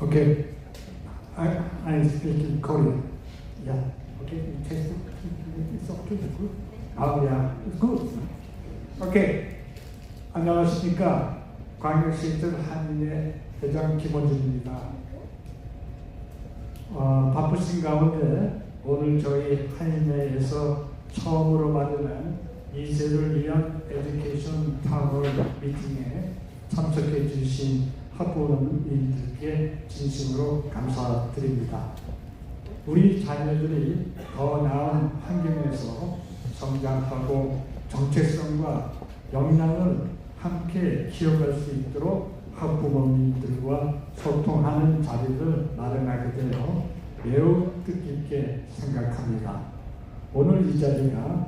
Okay, I speak in Korean. Yeah, okay, test it. It's okay, good. Yeah, it's good. Okay, 안녕하십니까. 광역시설 한인회 회장 김원준입니다. 바쁘신 가운데 오늘 저희 한인회에서 처음으로 마련한 2세를 위한 에듀케이션 타워 미팅에 참석해 주신 학부모님들께 진심으로 감사드립니다. 우리 자녀들이 더 나은 환경에서 성장하고 정체성과 역량을 함께 키워갈 수 있도록 학부모님들과 소통하는 자리를 마련하게 되어 매우 뜻깊게 생각합니다. 오늘 이 자리가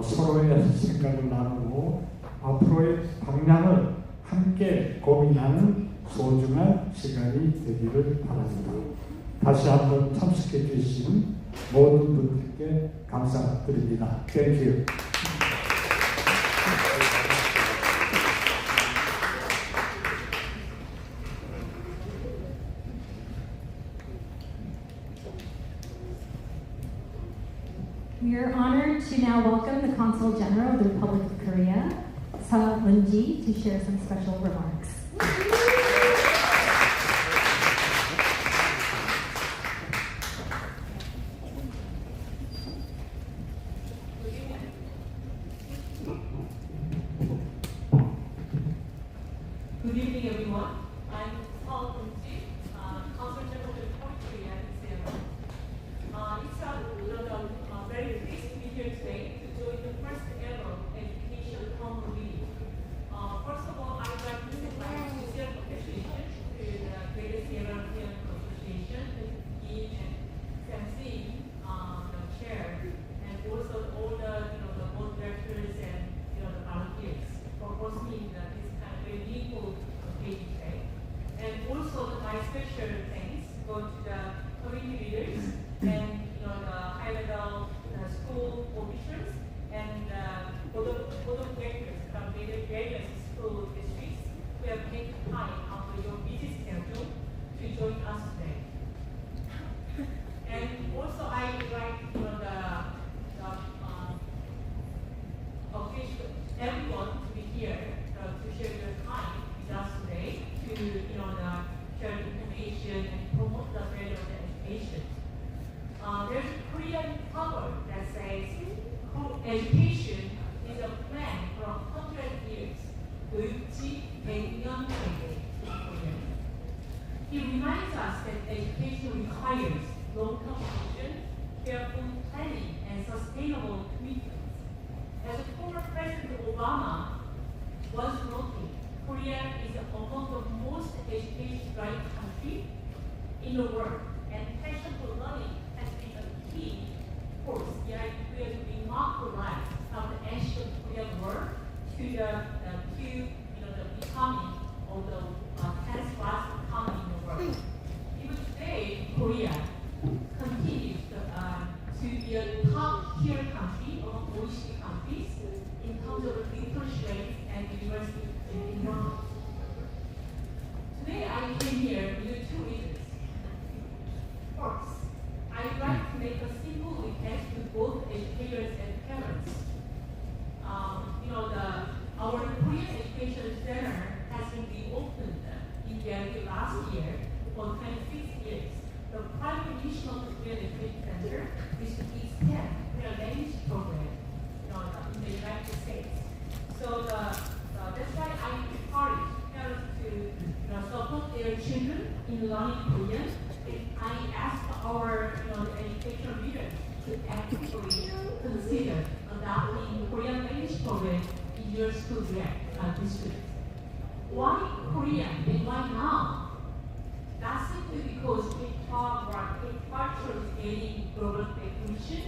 서로의 생각을 나누고 앞으로의 방향을 함께 고민하는 소중한 시간이 되기를 바랍니다. 다시 한번 참석해 주신 모든 분들께 감사드립니다. Thank you. We are honored to now welcome the Consul General of the Republic of Korea, Seo Eun-ji, to share some special remarks. Good evening, everyone. I'm Seo Eun-ji, Consul General of the Republic of Korea in Seoul. It's very pleased to be here today to join the first ever education common meeting. First of all, I'd like to send my sincere appreciation to the Greater Sierra Leone Association, Dean and Sam-Si, the chair, and also all the board directors and the volunteers for hosting this kind of very meaningful occasion today. And also my special thanks go to the community leaders and the high-level school officials and board of directors from various school districts who have taken time out of your busy schedule to join us today. And also I would like everyone to be here to share their time with us today to share information and promote the value of education. There's a Korean proverb that says education is a plan for 100 years. 교육지 100년 계획. It reminds us that education requires long-term vision, careful planning, and sustainable commitment. As former President Obama once noted, Korea is among the most education-right country in the world, and passion for learning has been a key force behind Korea's remarkable rise from the ancient Korean world to the becoming of the 10th largest economy in the world. Even today, Korea continues to be a top-tier country among OECD countries in terms of literacy rate and university enrollment. Today, I came here with two reasons. First, I'd like to make a simple request to both educators and parents. Our Korean Education Center has been reopened in Gyeonggi last year for 26 years. The private mission of the Korean Education Center is to extend Korean language program in the United States. So that's why I encourage parents to support their children in learning Korean. And I ask our education leaders to actively consider adopting Korean language program in your school district. Why Korean and why now? Not simply because culture is gaining global recognition.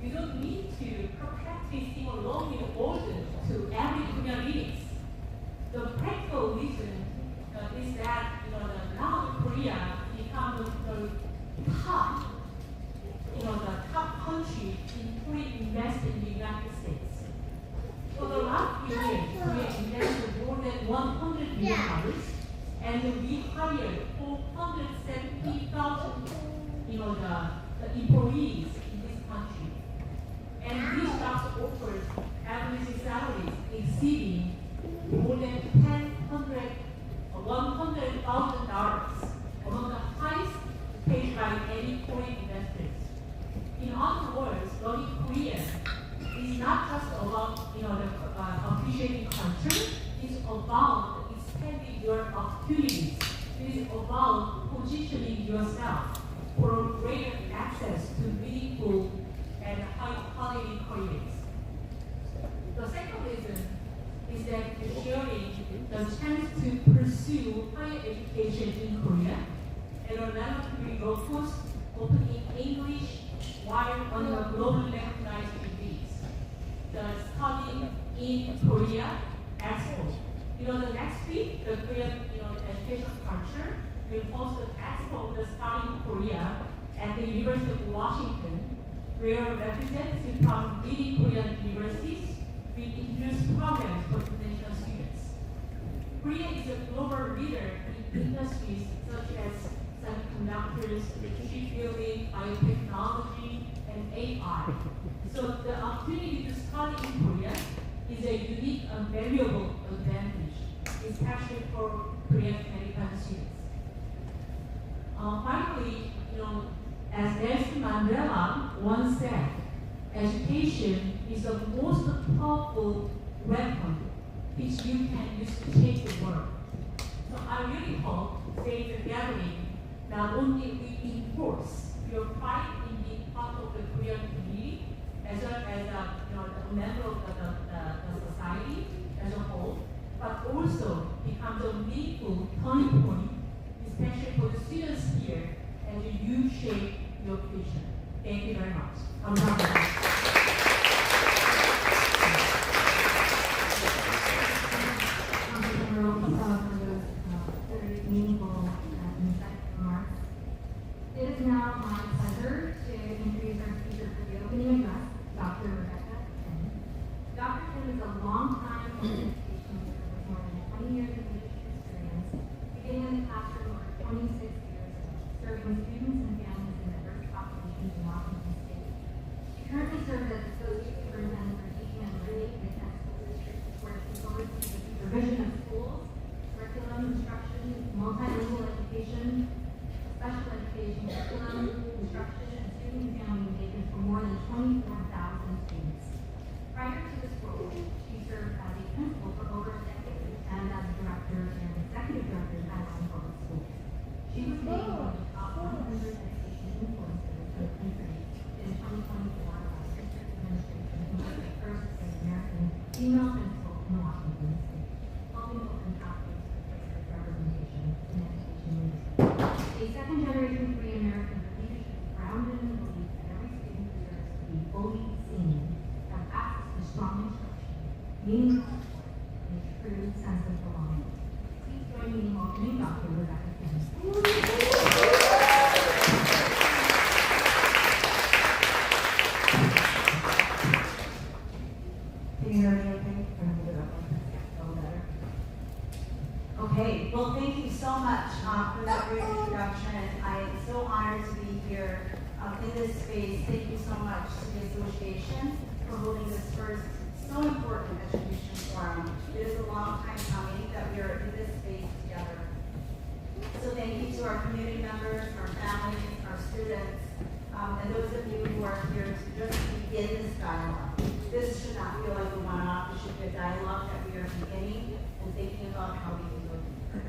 You don't need to perpetually sing along in the world to every Korean needs. The practical reason is that now Korea becomes the top, the top country in foreign investment in the United States. For the last few years, Korea invested more than $100 billion and we hired 470,000, the employees in this country. And these jobs offered average salaries exceeding more than $100,000, among the highest paid by any foreign investors. In other words, learning Korean is not just about the appreciating culture. It's about expanding your opportunities. It is about positioning yourself for greater access to meaningful and high-quality careers. The second reason is that sharing the chance to pursue higher education in Korea at a relatively low cost, often in English, while on a globally recognized degrees. The Study in Korea Expo. The next week, the Korean education culture will host an expo of the Study in Korea at the University of Washington, where representatives from leading Korean universities will introduce programs for international students. Korea is a global leader in industries such as semiconductors, shipbuilding, biotechnology, and AI. So the opportunity to study in Korea is a unique and valuable advantage, especially for Korean American students. Finally, as Nelson Mandela once said, education is the most powerful weapon which you can use to change the world. So I really hope today's gathering not only will enforce your pride in being part of the Korean community, as well as a member of the society as a whole, but also becomes a meaningful turning point, especially for the students here, as you shape your future. Thank you very much. 감사합니다. Very meaningful and insightful remarks. It is now my pleasure to introduce our speaker for the opening address, Dr. Rebecca Kim. Dr. Kim is a long-time education leader with more than 20 years of leadership experience, beginning in the classroom over 26 years ago, serving students and families in diverse populations in Washington State. She currently serves as Associate Superintendent for Teaching and Learning in the School District, where she oversees the supervision of schools, curriculum instruction, multilingual education, special education curriculum, instruction, and student and family engagement for more than 24,000 students. Prior to this role, she served as a principal for over a decade and as a director and executive director at Allen Public Schools. She was named one of the top 100 education influencers in the country in 2024 by District Administration, who was the first American female principal in Washington State, helping open pathways for greater representation in education leadership. A second-generation Korean American leadership grounded in the belief that every student deserves to be fully seen, have access to strong instruction, meaningful support, and a true sense of belonging. Please join me in welcoming Dr. Rebecca Kim. Can you hear me okay? Okay, well, thank you so much for that great introduction. I am so honored to be here in this space. Thank you so much to the association for holding this first so important education forum. It is a long time coming that we are in this space together. So thank you to our community members, our families, our students, and those of you who are here to just begin this dialogue. This should not feel like a one-off. It should be a dialogue that we are beginning and thinking about how we can go deeper.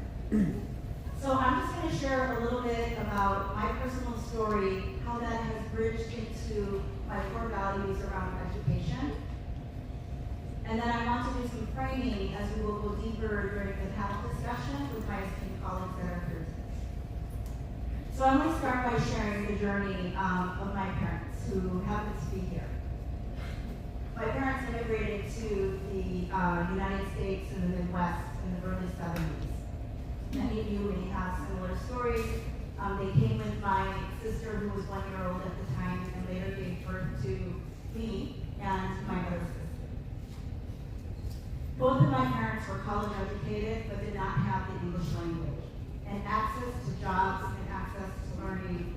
So I'm just going to share a little bit about my personal story, how that has bridged into my core values around education. And then I want to do some framing as we will go deeper during the panel discussion with my esteemed colleagues that are here today. So I'm going to start by sharing the journey of my parents who happen to be here. My parents immigrated to the United States in the Midwest in the early 70s. Many of you may have similar stories. They came with my sister, who was 1 year old at the time, and later gave birth to me and my other sister. Both of my parents were college educated, but did not have the English language. and access to jobs and access to learning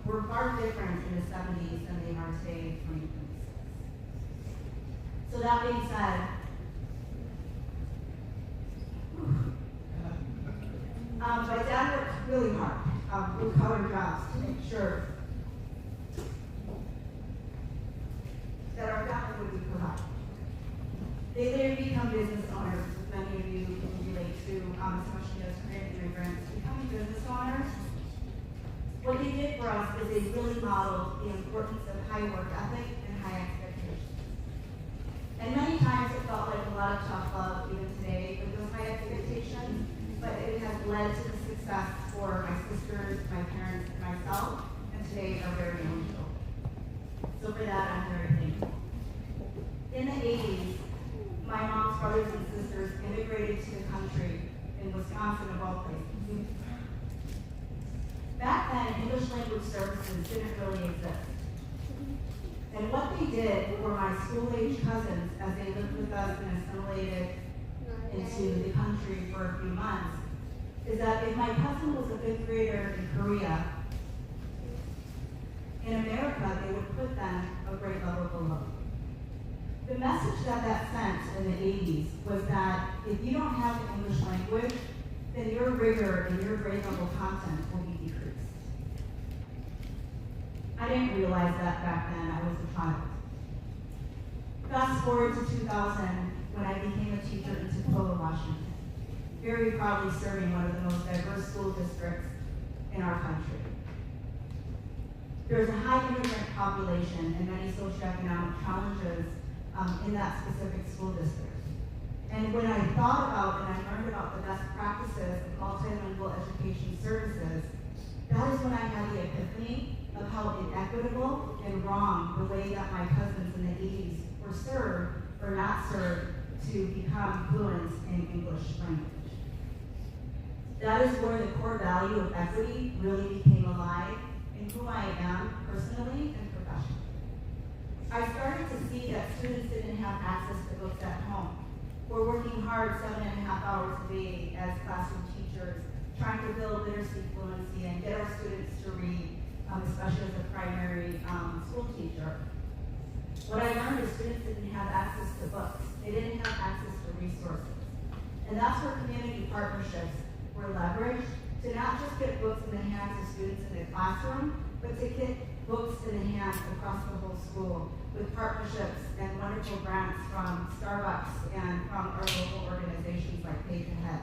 were far different in the 70s than they are today in 2026. So that being said, my dad worked really hard with color jobs to make sure that our family would be provided. They later become business owners, as many of you can relate to, especially as Korean immigrants. Becoming business owners, what they did for us is they really modeled the importance of high work ethic and high expectations. And many times it felt like a lot of tough love even today with those high expectations, but it has led to the success for my sisters, my parents, and myself, and today our very own children. So for that, I'm very thankful. In the 80s, my mom's brothers and sisters immigrated to the country in Wisconsin, of all places. Back then, English language services didn't really exist. And what they did for my school-age cousins as they lived with us and assimilated into the country for a few months is that if my cousin was a 5th grader in Korea, in America, they would put them a grade level below. The message that sent in the 80s was that if you don't have the English language, then your rigor and your grade level content will be decreased. I didn't realize that back then. I was a child. Fast forward to 2000, when I became a teacher in Tacoma, Washington, very proudly serving one of the most diverse school districts in our country. There's a high immigrant population and many socioeconomic challenges in that specific school district. And when I thought about and I learned about the best practices of multilingual education services, that is when I had the epiphany of how inequitable and wrong the way that my cousins in the 80s were served or not served to become fluent in English language. That is where the core value of equity really became alive in who I am personally and professionally. I started to see that students didn't have access to books at home. We're working hard 7.5 hours a day as classroom teachers, trying to build literacy fluency and get our students to read, especially as a primary school teacher. What I learned is students didn't have access to books. They didn't have access to resources. And that's where community partnerships were leveraged to not just get books in the hands of students in the classroom, but to get books in the hands across the whole school with partnerships and wonderful grants from Starbucks and from our local organizations like Page Ahead.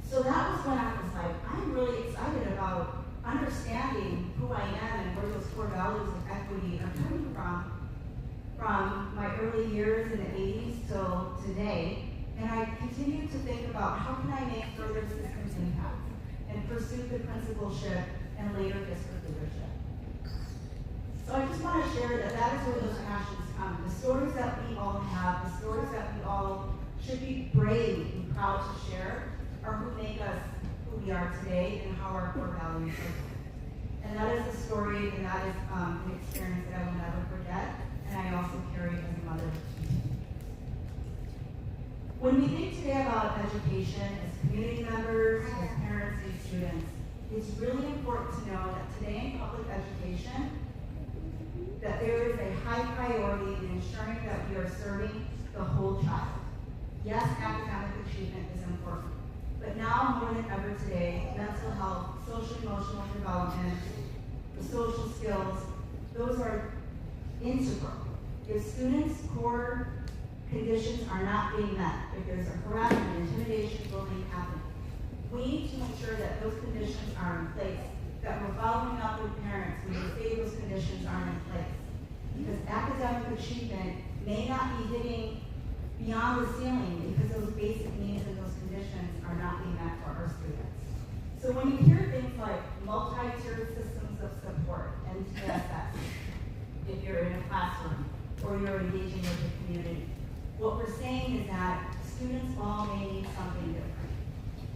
So that was when I was like, I'm really excited about understanding who I am and where those core values of equity are coming from my early years in the 80s till today. And I continue to think about how can I make further systems impact and pursue the principalship and later district leadership. So I just want to share that that is where those passions come. The stories that we all have, the stories that we all should be brave and proud to share are who make us who we are today and how our core values are. And that is a story and that is an experience that I will never forget and I also carry as a mother. When we think today about education as community members, as parents, and students, it's really important to know that today in public education, that there is a high priority in ensuring that we are serving the whole child. Yes, academic achievement is important, but now more than ever today, mental health, social emotional development, the social skills, those are integral. If students' core conditions are not being met, if there's a harassment, intimidation, bullying happening, we need to ensure that those conditions are in place, that we're following up with parents when they say those conditions aren't in place. Because academic achievement may not be hitting beyond the ceiling because those basic needs and those conditions are not being met for our students. So when you hear things like multi-tiered systems of support, MTSS, if you're in a classroom or you're engaging with the community, what we're saying is that students all may need something different.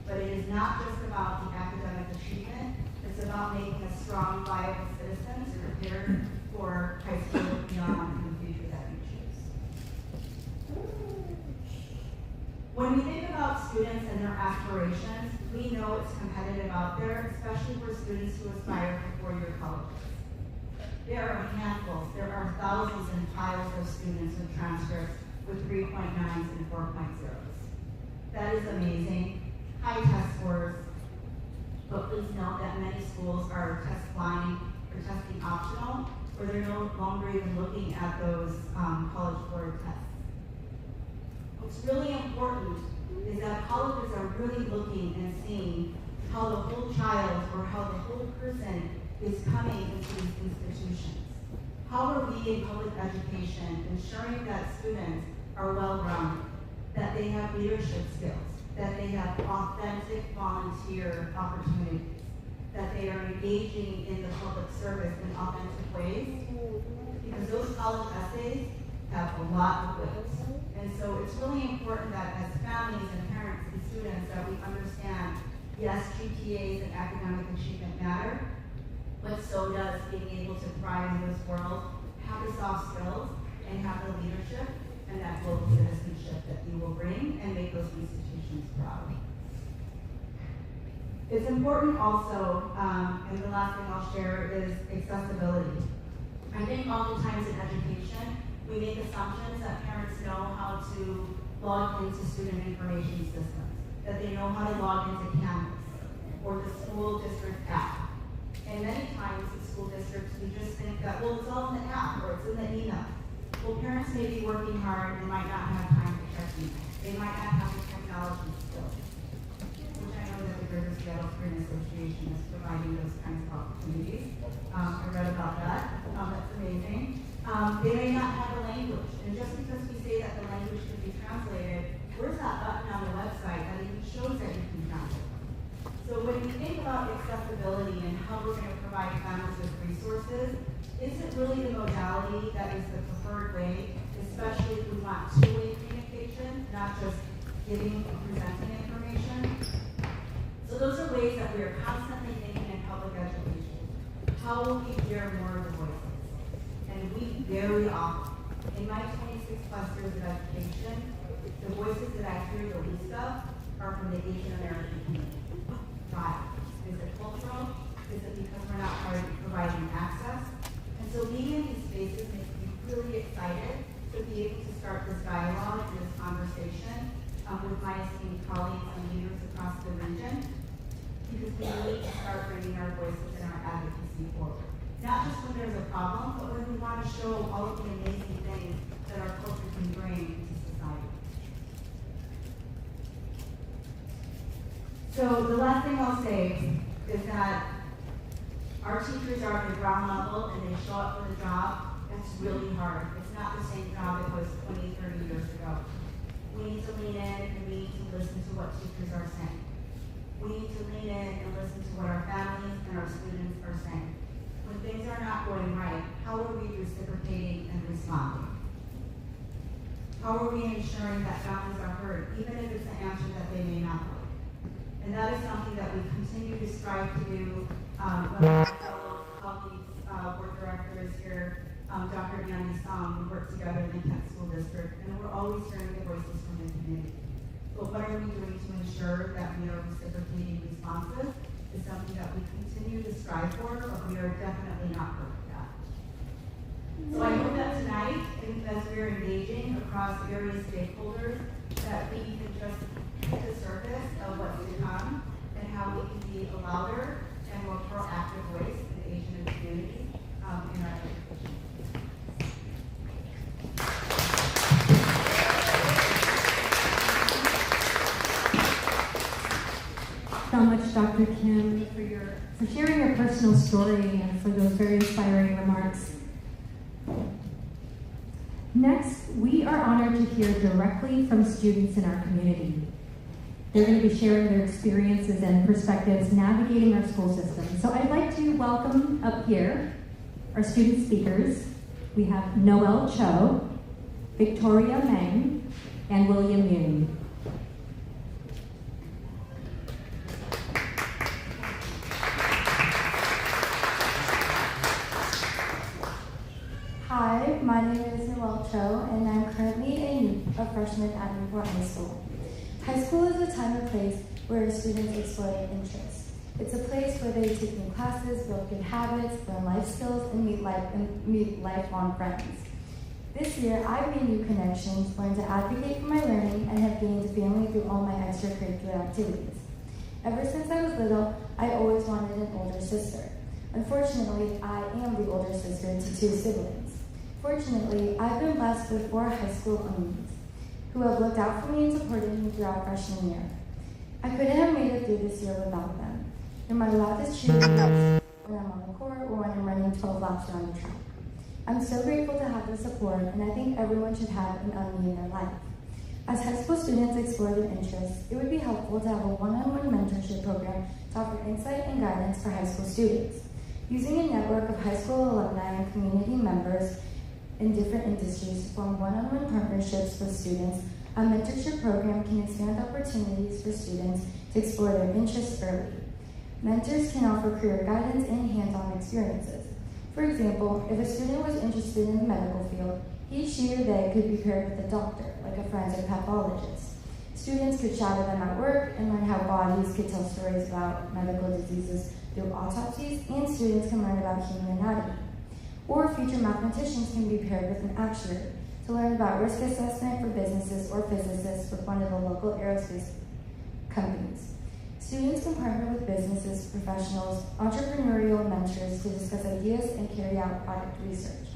But it is not just about the academic achievement, it's about making us strong, viable citizens prepared for high school and beyond in the future that we choose. When we think about students and their aspirations, we know it's competitive out there, especially for students who aspire to four-year colleges. There are handfuls, there are thousands and piles of students with transcripts with 3.9s and 4.0s. That is amazing. High test scores, but please note that many schools are test blind or testing optional, or they're no longer even looking at those college board tests. What's really important is that colleges are really looking and seeing how the whole child or how the whole person is coming into these institutions. How are we in public education ensuring that students are well-rounded, that they have leadership skills, that they have authentic volunteer opportunities, that they are engaging in the public service in authentic ways? Because those college essays have a lot of weight. And so it's really important that as families and parents and students that we understand, yes, GPAs and academic achievement matter, but so does being able to thrive in this world, have the soft skills, and have the leadership and that global citizenship that you will bring and make those institutions proud. It's important also, and the last thing I'll share is accessibility. I think oftentimes in education, we make assumptions that parents know how to log into student information systems, that they know how to log into Canvas or the school district app. And many times in school districts, we just think that, well, it's all in the app or it's in the email. Well, parents may be working hard and might not have time to check email. They might not have the technology skills, which I know that the Greater Seattle Korean Association is providing those kinds of opportunities. I read about that. That's amazing. They may not have a language, and just because we say that the language can be translated, where's that button on the website that even shows that you can translate? So when we think about accessibility and how we're going to provide families with resources, is it really the modality that is the preferred way, especially if we want two-way communication, not just giving and presenting information? So those are ways that we are constantly thinking in public education. How will we hear more of the voices? And we very often, in my 26 plus years of education, the voices that I hear the least of are from the Asian American community. Why? Is it cultural? Is it because we're not providing access? And so being in these spaces makes me really excited to be able to start this dialogue and this conversation with my esteemed colleagues and leaders across the region, because we need to start bringing our voices and our advocacy forward. Not just when there's a problem, but when we want to show all of the amazing things that our culture can bring to society. So the last thing I'll say is that our teachers are at the ground level and they show up for the job. That's really hard. It's not the same job it was 20, 30 years ago. We need to lean in and we need to listen to what teachers are saying. We need to lean in and listen to what our families and our students are saying. When things are not going right, how are we reciprocating and responding? How are we ensuring that families are heard, even if it's an answer that they may not like? And that is something that we continue to strive to do. One of our fellow colleagues, board director is here, Dr. Yanni Song, we work together in the Kent School District, and we're always hearing the voices from the community. But what are we doing to ensure that we are reciprocating responses is something that we continue to strive for, but we are definitely not perfect at. So I hope that tonight, as we're engaging across various stakeholders, that we can just hit the surface of what's to come and how we can be a louder and more proactive voice in the Asian community in our education. So much, Dr. Kim, for sharing your personal story and for those very inspiring remarks. Next, we are honored to hear directly from students in our community. They're going to be sharing their experiences and perspectives navigating our school system. So I'd like to welcome up here our student speakers. We have Noel Cho, Victoria Meng, and William Yoon. Hi, my name is Noel Cho, and I'm currently a freshman at Newport High School. High school is a time and place where students explore their interests. It's a place where they take new classes, build good habits, learn life skills, and meet lifelong friends. This year, I've made new connections, learned to advocate for my learning, and have gained a family through all my extracurricular activities. Ever since I was little, I always wanted an older sister. Unfortunately, I am the older sister to 2 siblings. Fortunately, I've been blessed with 4 high school homies who have looked out for me and supported me throughout freshman year. I couldn't have made it through this year without them. They're my loudest cheerleaders when I'm on the court or when I'm running 12 laps around the track. I'm so grateful to have their support, and I think everyone should have an UNDE in their life. As high school students explore their interests, it would be helpful to have a one-on-one mentorship program to offer insight and guidance for high school students. Using a network of high school alumni and community members in different industries to form one-on-one partnerships with students, a mentorship program can expand opportunities for students to explore their interests early. Mentors can offer career guidance and hands-on experiences. For example, if a student was interested in the medical field, he, she, or they could be paired with a doctor, like a forensic pathologist. Students could shadow them at work and learn how bodies could tell stories about medical diseases through autopsies, and students can learn about human anatomy. Or future mathematicians can be paired with an actuary to learn about risk assessment for businesses or physicists with one of the local aerospace companies. Students can partner with businesses, professionals, entrepreneurial mentors to discuss ideas and carry out product research.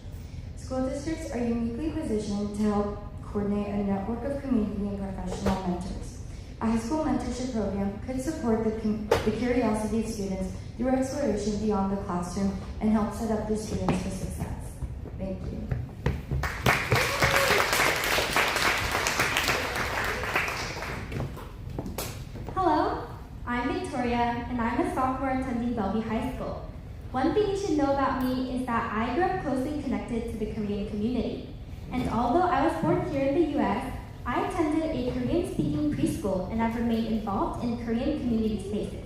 School districts are uniquely positioned to help coordinate a network of community and professional mentors. A high school mentorship program could support the curiosity of students through exploration beyond the classroom and help set up their students for success. Thank you. Hello, I'm Victoria, and I'm a sophomore attending Bellevue High School. One thing you should know about me is that I grew up closely connected to the Korean community. And although I was born here in the US, I attended a Korean-speaking preschool and have remained involved in Korean community spaces.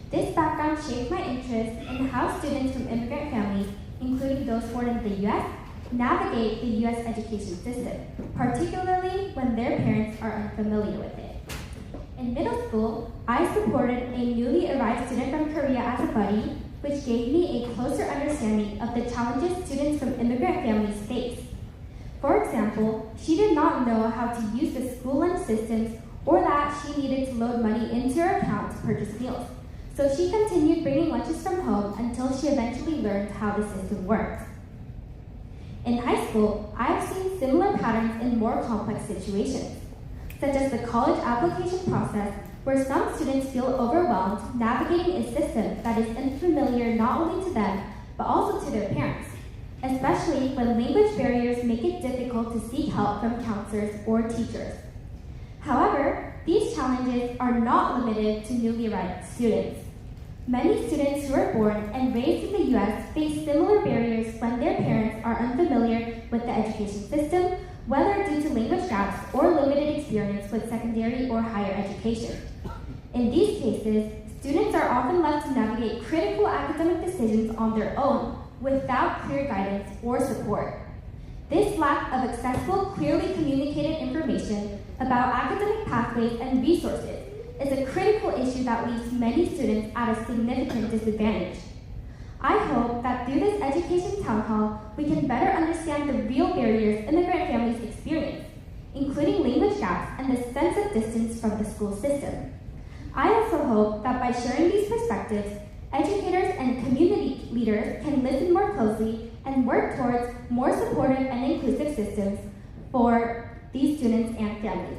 This background shaped my interest in how students from immigrant families, including those born in the US, navigate the US education system, particularly when their parents are unfamiliar with it. In middle school, I supported a newly arrived student from Korea as a buddy, which gave me a closer understanding of the challenges students from immigrant families face. For example, she did not know how to use the school lunch systems or that she needed to load money into her account to purchase meals. So she continued bringing lunches from home until she eventually learned how the system worked. In high school, I've seen similar patterns in more complex situations, such as the college application process, where some students feel overwhelmed navigating a system that is unfamiliar not only to them, but also to their parents, especially when language barriers make it difficult to seek help from counselors or teachers. However, these challenges are not limited to newly arrived students. Many students who are born and raised in the US face similar barriers when their parents are unfamiliar with the education system, whether due to language gaps or limited experience with secondary or higher education. In these cases, students are often left to navigate critical academic decisions on their own without clear guidance or support. This lack of accessible, clearly communicated information about academic pathways and resources is a critical issue that leaves many students at a significant disadvantage. I hope that through this education town hall, we can better understand the real barriers immigrant families experience, including language gaps and the sense of distance from the school system. I also hope that by sharing these perspectives, educators and community leaders can listen more closely and work towards more supportive and inclusive systems for these students and families.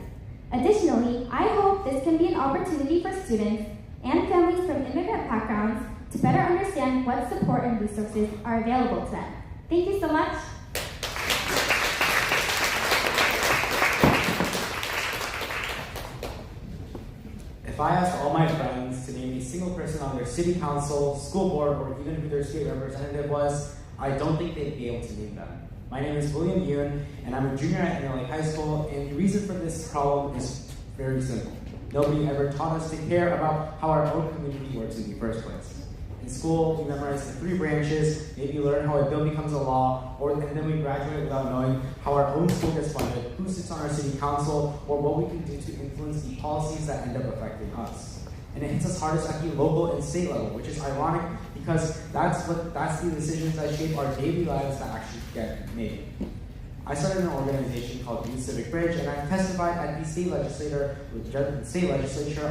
Additionally, I hope this can be an opportunity for students and families from immigrant backgrounds to better understand what support and resources are available to them. Thank you so much. If I asked all my friends to name a single person on their city council, school board, or even who their state representative was, I don't think they'd be able to name them. My name is William Yoon, and I'm a junior at NLA High School, and the reason for this problem is very simple. Nobody ever taught us to care about how our own community works in the first place. In school, we memorize the 3 branches, maybe learn how a bill becomes a law, and then we graduate without knowing how our own school gets funded, who sits on our city council, or what we can do to influence the policies that end up affecting us. And it hits us hardest at the local and state level, which is ironic because that's the decisions that shape our daily lives that actually get made. I started an organization called Youth Civic Bridge, and I testified at the state legislature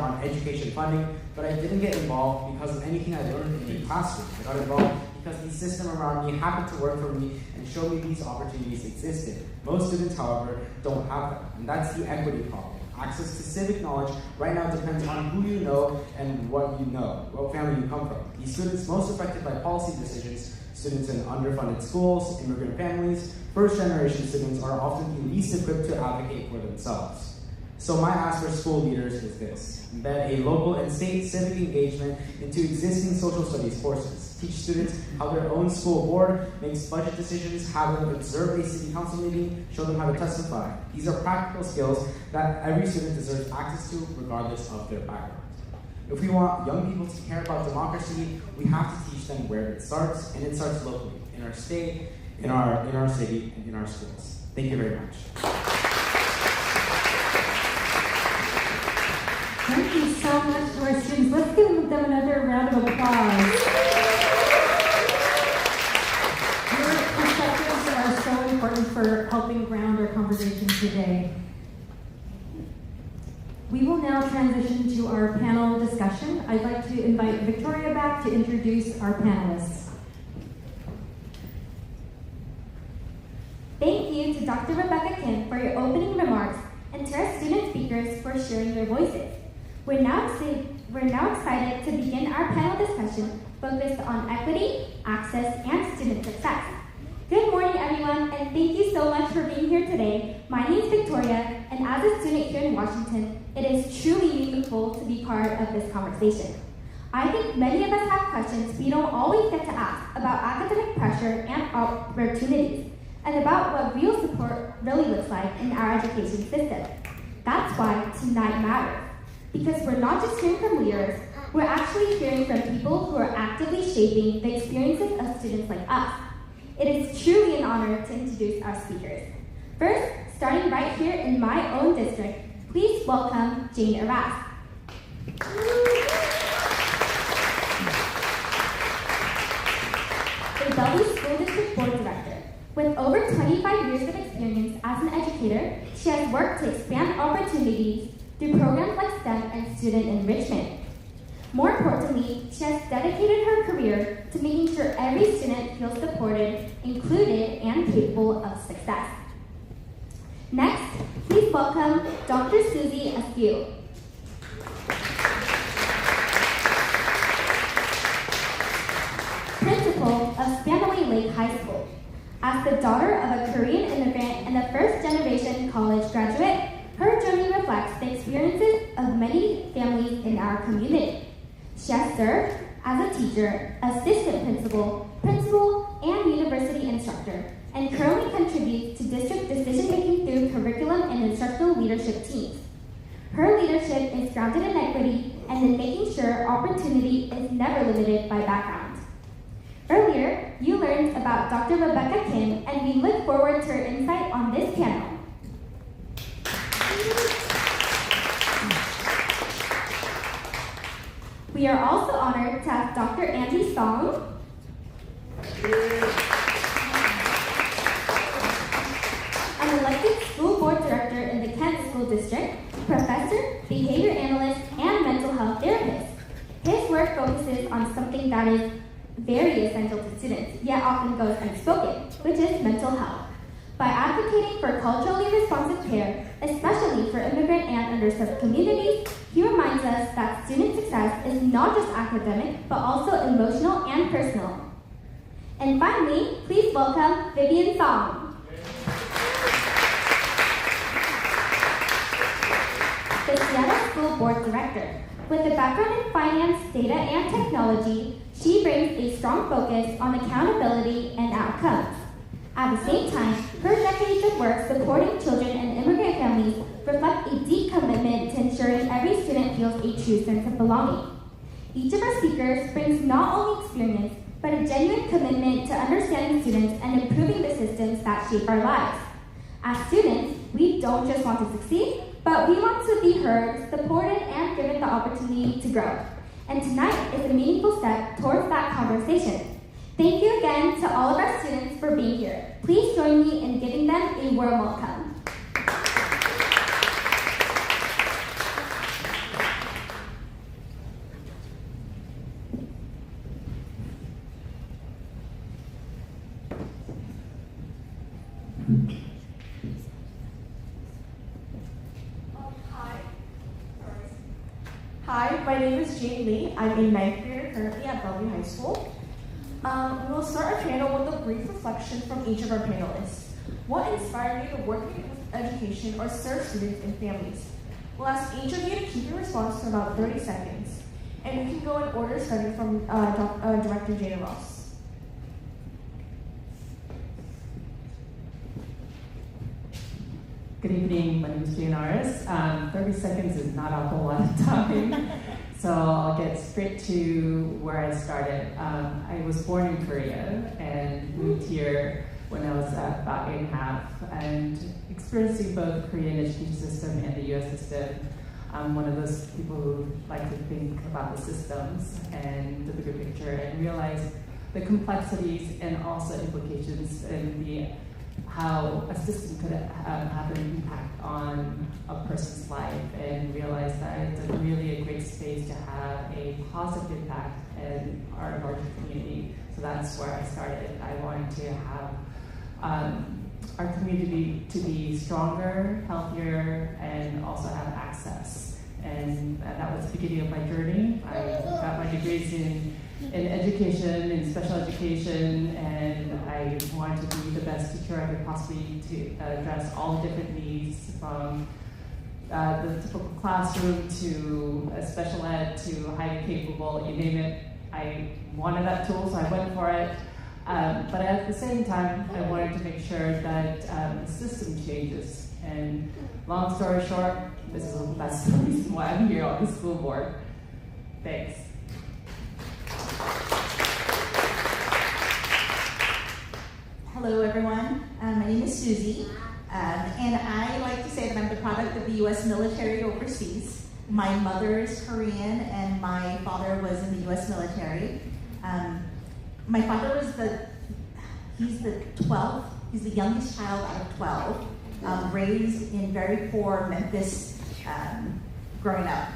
on education funding, but I didn't get involved because of anything I learned in the classroom. I got involved because the system around me happened to work for me and show me these opportunities existed. Most students, however, don't have them, and that's the equity problem. Access to civic knowledge right now depends on who you know and what you know, what family you come from. The students most affected by policy decisions, students in underfunded schools, immigrant families, first-generation students are often the least equipped to advocate for themselves. So my ask for school leaders is this: embed a local and state civic engagement into existing social studies courses. Teach students how their own school board makes budget decisions, have them observe a city council meeting, show them how to testify. These are practical skills that every student deserves access to regardless of their background. If we want young people to care about democracy, we have to teach them where it starts, and it starts locally, in our state, in our city, and in our schools. Thank you very much. Thank you so much to our students. Let's give them another round of applause. Your perspectives are so important for helping ground our conversation today. We will now transition to our panel discussion. I'd like to invite Victoria back to introduce our panelists. Thank you to Dr. Rebecca Kim for your opening remarks and to our student speakers for sharing their voices. We're now excited to begin our panel discussion focused on equity, access, and student success. Good morning, everyone, and thank you so much for being here today. My name is Victoria, and as a student here in Washington, it is truly meaningful to be part of this conversation. I think many of us have questions we don't always get to ask about academic pressure and opportunities, and about what real support really looks like in our education system. That's why tonight matters, because we're not just hearing from leaders, we're actually hearing from people who are actively shaping the experiences of students like us. It is truly an honor to introduce our speakers. First, starting right here in my own district, please welcome Jane Arras. The Bellevue School District Board Director. With over 25 years of experience as an educator, she has worked to expand opportunities through programs like STEM and student enrichment. More importantly, she has dedicated her career to making sure every student feels supported, included, and capable of success. Next, please welcome Dr. Susie Askew. Principal of Spanaway Lake High School. As the daughter of a Korean immigrant and a first-generation college graduate, her journey reflects the experiences of many families in our community. She has served as a teacher, assistant principal, and university instructor, and currently contributes to district decision-making through curriculum and instructional leadership teams. Her leadership is grounded in equity and in making sure opportunity is never limited by background. Earlier, you learned about Dr. Rebecca Kim, and we look forward to her insight on this panel. We are also honored to have Dr. Andy Song, an elected school board director in the Kent School District, professor, behavior analyst, and mental health therapist. His work focuses on something that is very essential to students, yet often goes unspoken, which is mental health. By advocating for culturally responsive care, especially for immigrant and underserved communities, he reminds us that student success is not just academic, but also emotional and personal. And finally, please welcome Vivian Song. The Seattle School Board Director. With a background in finance, data, and technology, she brings a strong focus on accountability and outcomes. At the same time, her decades of work supporting children and immigrant families reflect a deep commitment to ensuring every student feels a true sense of belonging. Each of our speakers brings not only experience, but a genuine commitment to understanding students and improving the systems that shape our lives. As students, we don't just want to succeed, but we want to be heard, supported, and given the opportunity to grow. And tonight is a meaningful step towards that conversation. Thank you again to all of our students for being here. Please join me in giving them a warm welcome. Hi, my name is Jane Lee. I'm a ninth grader currently at Bellevue High School. We'll start our panel with a brief reflection from each of our panelists. What inspired you to work with education or serve students and families? We'll ask each of you to keep your response to about 30 seconds. And you can go in order starting from Director Jada Ross. Good evening, my name is Jane Aris. 30 seconds is not a whole lot of time, so I'll get straight to where I started. I was born in Korea and moved here when I was about 8.5, and experiencing both the Korean education system and the US system. I'm one of those people who like to think about the systems and the bigger picture and realize the complexities and also implications and how a system could have an impact on a person's life, and realize that it's really a great space to have a positive impact in our larger community. So that's where I started. I wanted to have our community to be stronger, healthier, and also have access. And that was the beginning of my journey. I got my degrees in education, in special education, and I wanted to be the best teacher I could possibly to address all the different needs, from the typical classroom to special ed to highly capable, you name it. I wanted that tool, so I went for it. But at the same time, I wanted to make sure that the system changes. And long story short, that's the reason why I'm here on the school board. Thanks. Hello, everyone. My name is Susie, and I like to say that I'm the product of the U.S. military overseas. My mother is Korean, and my father was in the U.S. military. My father was he's the 12th, he's the youngest child out of 12, raised in very poor Memphis growing up.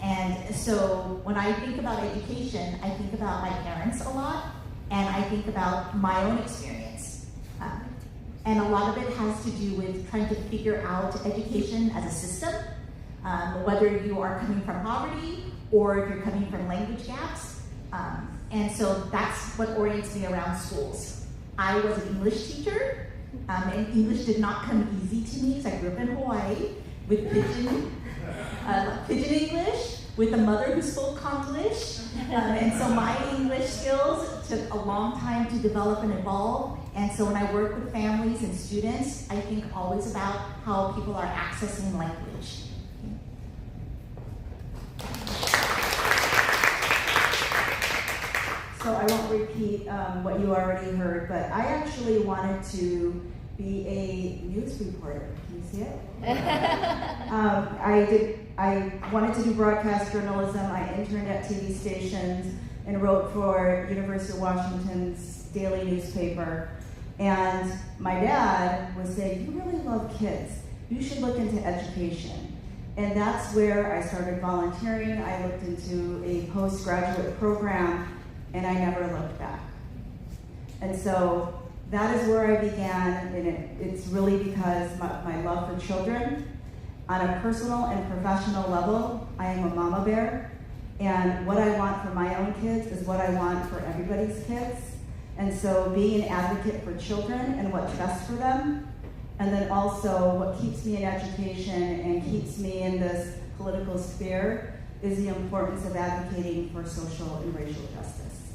And so when I think about education, I think about my parents a lot, and I think about my own experience. And a lot of it has to do with trying to figure out education as a system, whether you are coming from poverty or if you're coming from language gaps. And so that's what orients me around schools. I was an English teacher, and English did not come easy to me because I grew up in Hawaii with pidgin English, with a mother who spoke Konglish. And so my English skills took a long time to develop and evolve. And so when I work with families and students, I think always about how people are accessing language. So I won't repeat what you already heard, but I actually wanted to be a news reporter. Can you see it? I wanted to do broadcast journalism. I interned at TV stations and wrote for University of Washington's daily newspaper. And my dad would say, "You really love kids. You should look into education." And that's where I started volunteering. I looked into a postgraduate program, and I never looked back. And so that is where I began, and it's really because my love for children. On a personal and professional level, I am a mama bear, and what I want for my own kids is what I want for everybody's kids. And so being an advocate for children and what's best for them, and then also what keeps me in education and keeps me in this political sphere, is the importance of advocating for social and racial justice.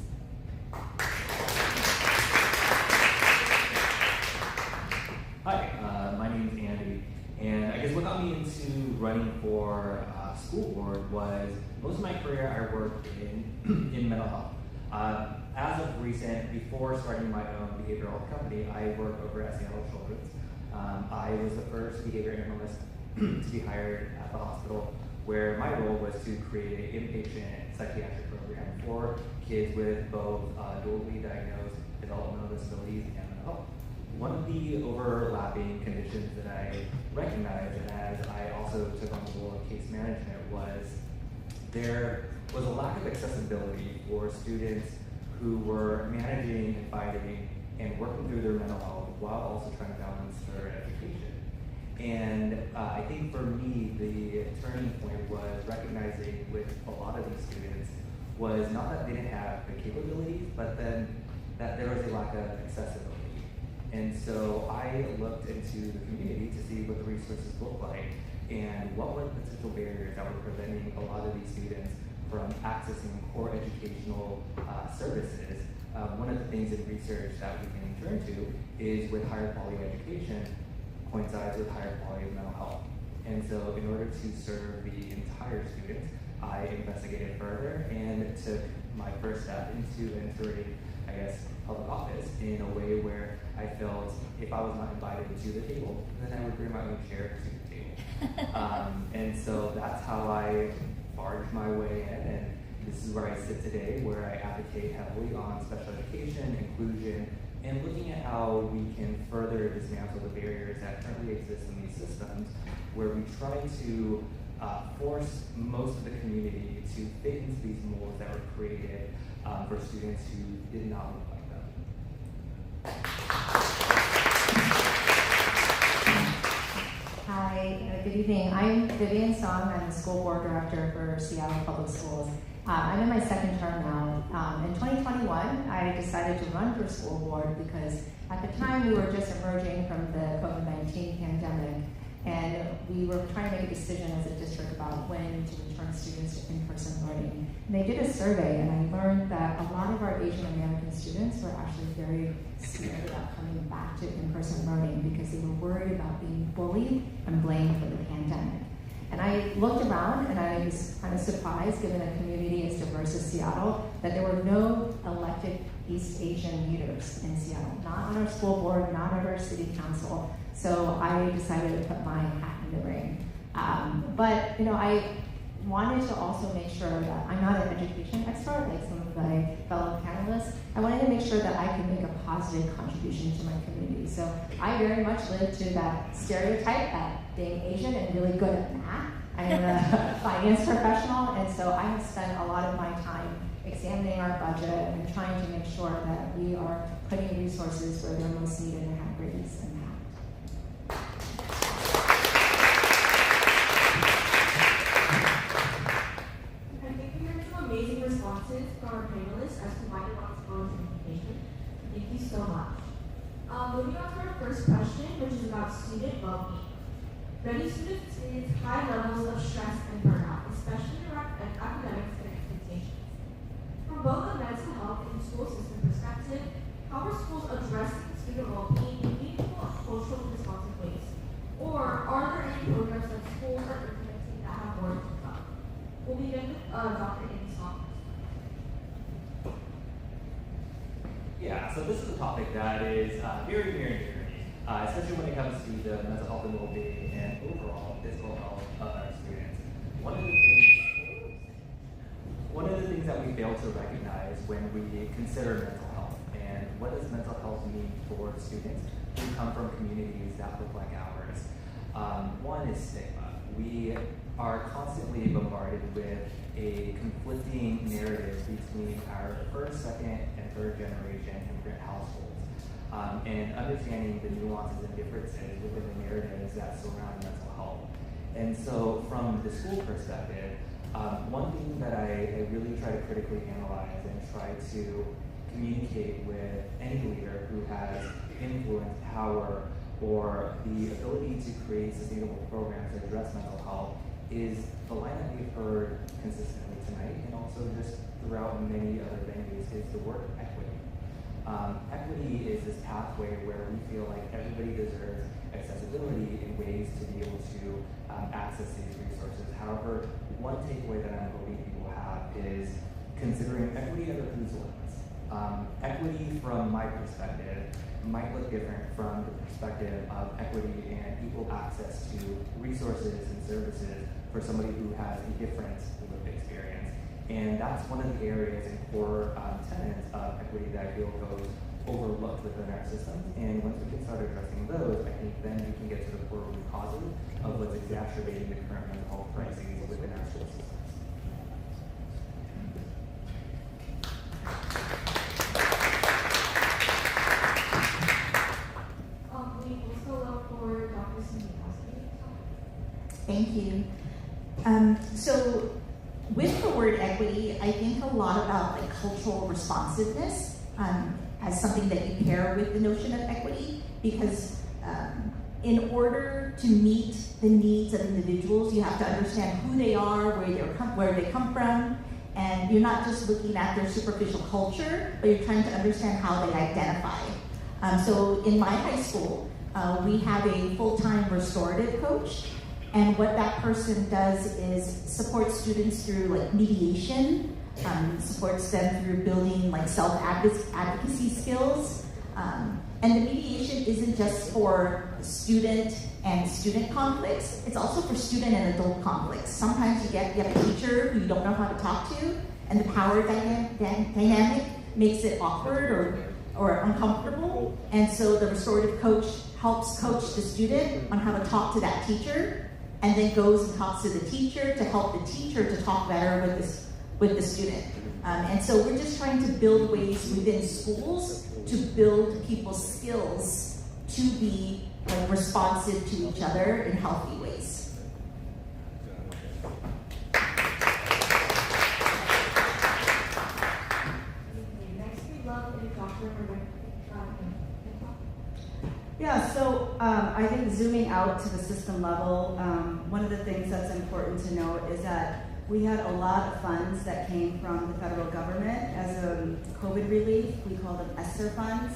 Hi, my name is Andy, and I guess what got me into running for school board was most of my career I worked in mental health. As of recent, before starting my own behavioral health company, I worked over at Seattle Children's. I was the first behavior analyst to be hired at the hospital, where my role was to create an inpatient psychiatric program for kids with both dually diagnosed developmental disabilities and mental health. One of the overlapping conditions that I recognized as I also took on the role of case management was there was a lack of accessibility for students who were managing and fighting and working through their mental health while also trying to balance their education. And I think for me, the turning point was recognizing with a lot of these students was not that they didn't have the capabilities, but then that there was a lack of accessibility. And so I looked into the community to see what the resources looked like and what were the potential barriers that were preventing a lot of these students from accessing core educational services. One of the things in research that we can turn to is with higher quality education coincides with higher quality of mental health. And so in order to serve the entire student, I investigated further and took my first step into entering, I guess, public office in a way where I felt if I was not invited to the table, then I would bring my own chair to the table. And so that's how I barged my way in, and this is where I sit today, where I advocate heavily on special education, inclusion, and looking at how we can further dismantle the barriers that currently exist in these systems, where we try to force most of the community to fit into these molds that were created for students who did not look like them. Hi, good evening. I'm Vivian Song. I'm the school board director for Seattle Public Schools. I'm in my second term now. In 2021, I decided to run for school board because at the time we were just emerging from the COVID-19 pandemic, and we were trying to make a decision as a district about when to return students to in-person learning. And they did a survey, and I learned that a lot of our Asian American students were actually very scared about coming back to in-person learning because they were worried about being bullied and blamed for the pandemic. And I looked around and I was kind of surprised, given a community as diverse as Seattle, that there were no elected East Asian leaders in Seattle, not on our school board, not on our city council. So I decided to put my hat in the ring. But I wanted to also make sure that I'm not an education expert like some of my fellow panelists. I wanted to make sure that I could make a positive contribution to my community. So I very much live to that stereotype that being Asian and really good at math. I'm a finance professional, and so I have spent a lot of my time examining our budget and trying to make sure that we are putting resources where they're most needed and have greatest impact. I think we heard some amazing responses from our panelists as to why they want to go into education. Thank you so much. Moving on to our first question, which is about student well-being. Many students experience high levels of stress and burnout, especially around academics and expectations. From both a mental health and school system perspective, how are schools addressing student well-being in meaningful and culturally responsive ways? Or are there any programs that schools are implementing that have more to come? We'll begin with Dr. Amy Song. Yeah, so this is a topic that is very, very near to me, especially when it comes to the mental health and well-being and overall physical health of our students. One of the things that we fail to recognize when we consider mental health, and what does mental health mean for students who come from communities that look like ours? One is stigma. We are constantly bombarded with a conflicting narrative between our first, second, and third generation immigrant households, and understanding the nuances and differences within the narratives that surround mental health. And so from the school perspective, one thing that I really try to critically analyze and try to communicate with any leader who has influence, power, or the ability to create sustainable programs to address mental health is the line that we've heard consistently tonight, and also just throughout many other venues, is the word equity. Equity is this pathway where we feel like everybody deserves accessibility in ways to be able to access these resources. However, one takeaway that I'm hoping people have is considering equity under whose lens. Equity from my perspective might look different from the perspective of equity and equal access to resources and services for somebody who has a different lived experience. And that's one of the areas and core tenets of equity that I feel goes overlooked within our system. And once we can start addressing those, I think then we can get to the core root causes of what's exacerbating the current mental health crises within our school systems. We also love for Dr. Singh. Thank you. So with the word equity, I think a lot about like cultural responsiveness as something that you pair with the notion of equity, because in order to meet the needs of individuals, you have to understand who they are, where they come from, and you're not just looking at their superficial culture, but you're trying to understand how they identify. So in my high school, we have a full-time restorative coach, and what that person does is support students through like mediation, supports them through building like self-advocacy skills. And the mediation isn't just for student and student conflicts, it's also for student and adult conflicts. Sometimes you have a teacher who you don't know how to talk to, and the power dynamic makes it awkward or uncomfortable. And so the restorative coach helps coach the student on how to talk to that teacher, and then goes and talks to the teacher to help the teacher to talk better with the student. And so we're just trying to build ways within schools to build people's skills to be like responsive to each other in healthy ways. Next, we love if Dr. Yeah, so I think zooming out to the system level, one of the things that's important to note is that we had a lot of funds that came from the federal government as a COVID relief. We call them ESSER funds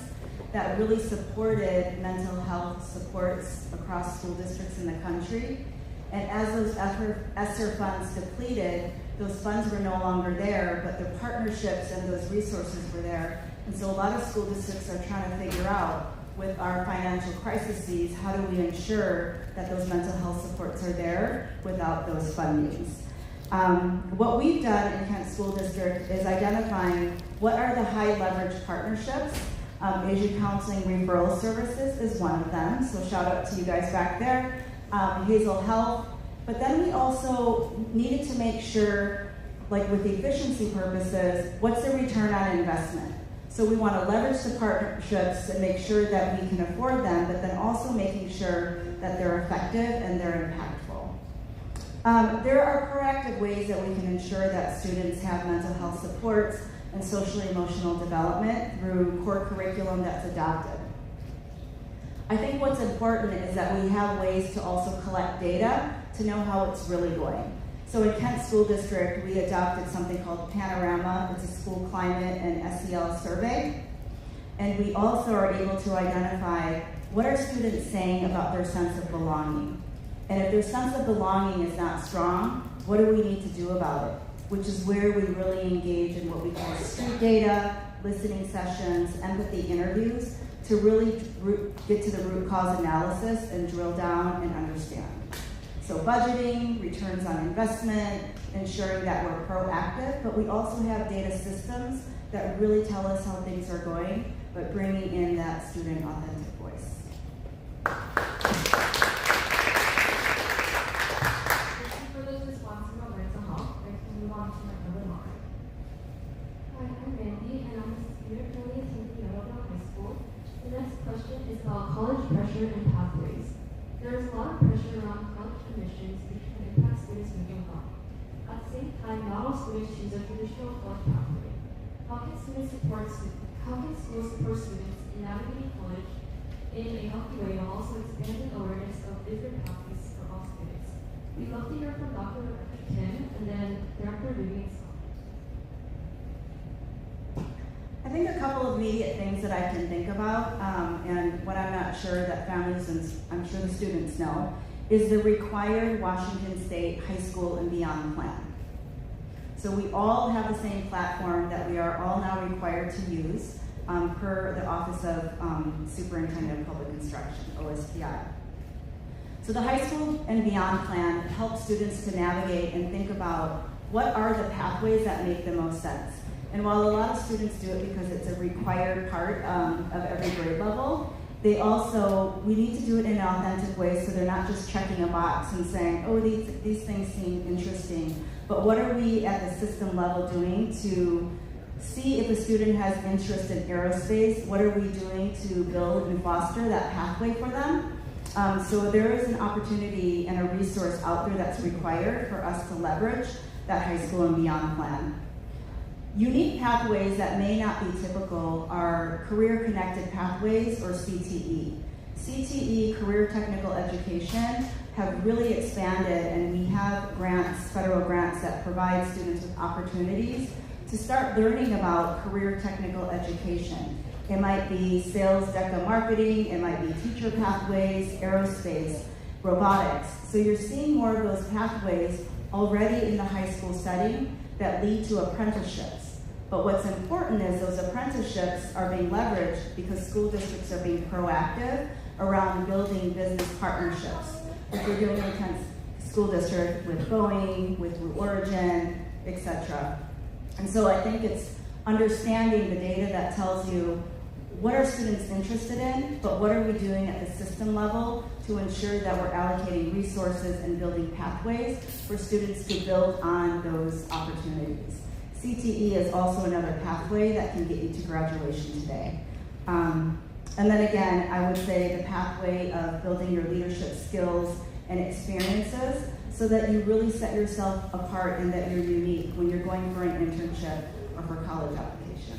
that really supported mental health supports across school districts in the country. And as those ESSER funds depleted, those funds were no longer there, but the partnerships and those resources were there. And so a lot of school districts are trying to figure out, with our financial crises, how do we ensure that those mental health supports are there without those fundings? What we've done in Kent School District is identifying what are the high leverage partnerships. Asian Counseling Referral Services is one of them, so shout out to you guys back there. Hazel Health, but then we also needed to make sure, like with efficiency purposes, what's the return on investment? So we want to leverage the partnerships and make sure that we can afford them, but then also making sure that they're effective and they're impactful. There are proactive ways that we can ensure that students have mental health supports and social emotional development through core curriculum that's adopted. I think what's important is that we have ways to also collect data to know how it's really going. So in Kent School District, we adopted something called Panorama. It's a school climate and SEL survey. And we also are able to identify what are students saying about their sense of belonging. And if their sense of belonging is not strong, what do we need to do about it? Which is where we really engage in what we call street data, listening sessions, empathy interviews, to really get to the root cause analysis and drill down and understand. So budgeting, returns on investment, ensuring that we're proactive, but we also have data systems that really tell us how things are going, but bringing in that student authentic voice. For those responses about mental health, let's move on to another line. Hi, I'm Mandy, and I'm a student currently attending Yellowdale High School. The next question is about college pressure and pathways. There is a lot of pressure around college admissions which can impact students moving on. At the same time, not all students choose a traditional college pathway. How can schools support students in navigating college in a healthy way while also expanding awareness of different pathways for all students? We'd love to hear from Dr. Kim and then Director Vivian Song. I think a couple of immediate things that I can think about, and what I'm not sure that families and I'm sure the students know, is the required Washington State High School and Beyond plan. So we all have the same platform that we are all now required to use per the Office of Superintendent of Public Instruction, OSPI. So the High School and Beyond plan helps students to navigate and think about what are the pathways that make the most sense. And while a lot of students do it because it's a required part of every grade level, we need to do it in an authentic way so they're not just checking a box and saying, oh, these things seem interesting, but what are we at the system level doing to see if a student has interest in aerospace? What are we doing to build and foster that pathway for them? So there is an opportunity and a resource out there that's required for us to leverage that High School and Beyond plan. Unique pathways that may not be typical are career-connected pathways, or CTE. CTE, Career Technical Education, have really expanded, and we have grants, federal grants, that provide students with opportunities to start learning about career technical education. It might be sales, DECA marketing, it might be teacher pathways, aerospace, robotics. So you're seeing more of those pathways already in the high school setting that lead to apprenticeships. But what's important is those apprenticeships are being leveraged because school districts are being proactive around building business partnerships. If you're doing a school district with Boeing, with Blue Origin, etc. And so I think it's understanding the data that tells you what are students interested in, but what are we doing at the system level to ensure that we're allocating resources and building pathways for students to build on those opportunities. CTE is also another pathway that can get you to graduation today. And then again, I would say the pathway of building your leadership skills and experiences so that you really set yourself apart and that you're unique when you're going for an internship or for college applications.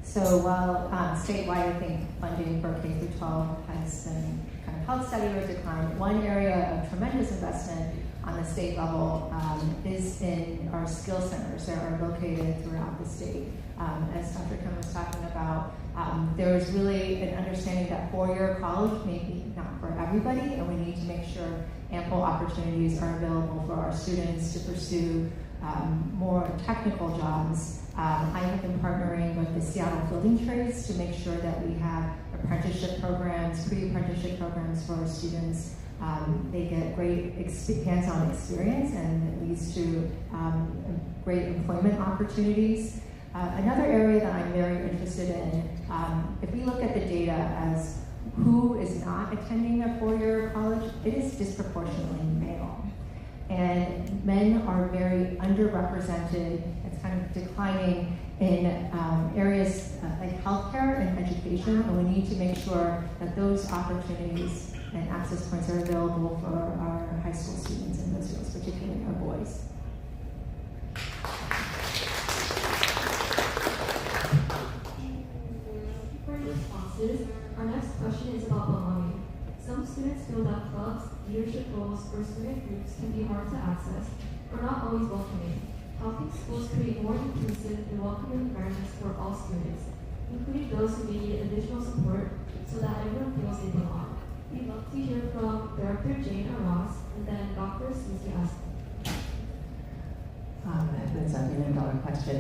So while statewide, I think funding for K-12 has been kind of held steady or declined, one area of tremendous investment on the state level is in our skill centers that are located throughout the state. As Dr. Kim was talking about, there is really an understanding that four-year college may be not for everybody, and we need to make sure ample opportunities are available for our students to pursue more technical jobs. I have been partnering with the Seattle Building Trades to make sure that we have apprenticeship programs, pre-apprenticeship programs for our students. They get great hands-on experience, and it leads to great employment opportunities. Another area that I'm very interested in, if we look at the data as who is not attending a four-year college, it is disproportionately male. And men are very underrepresented. It's kind of declining in areas like healthcare and education, and we need to make sure that those opportunities and access points are available for our high school students in those fields, particularly our boys. For responses, our next question is about belonging. Some students feel that clubs, leadership roles, or student groups can be hard to access or not always welcoming. How can schools create more inclusive and welcoming environments for all students, including those who may need additional support so that everyone feels they belong? We'd love to hear from Director Jane or Ross and then Dr. Susie Aston. That's a $1 million question.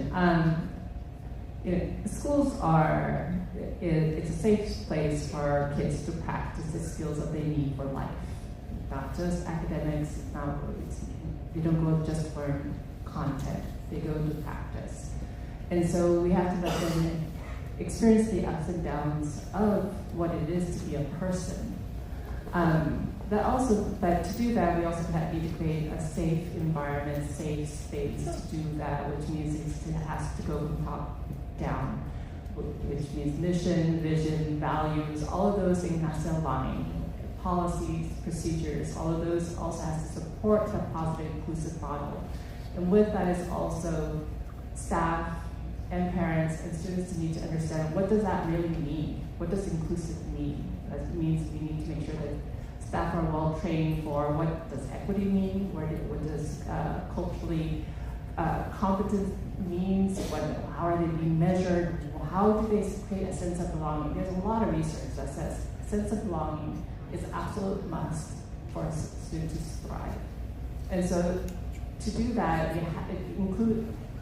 Schools are, it's a safe place for kids to practice the skills that they need for life. Not just academics, they don't go just for content, they go to practice. And so we have to let them experience the ups and downs of what it is to be a person. But to do that, we also need to create a safe environment, safe space to do that, which means it has to go from top down, which means mission, vision, values, all of those things have to align. Policies, procedures, all of those also has to support a positive, inclusive model. And with that is also staff and parents and students need to understand, what does that really mean? What does inclusive mean? That means we need to make sure that staff are well trained for what does equity mean, what does culturally competence means, how are they being measured, how do they create a sense of belonging. There's a lot of research that says sense of belonging is an absolute must for students to thrive. And so to do that,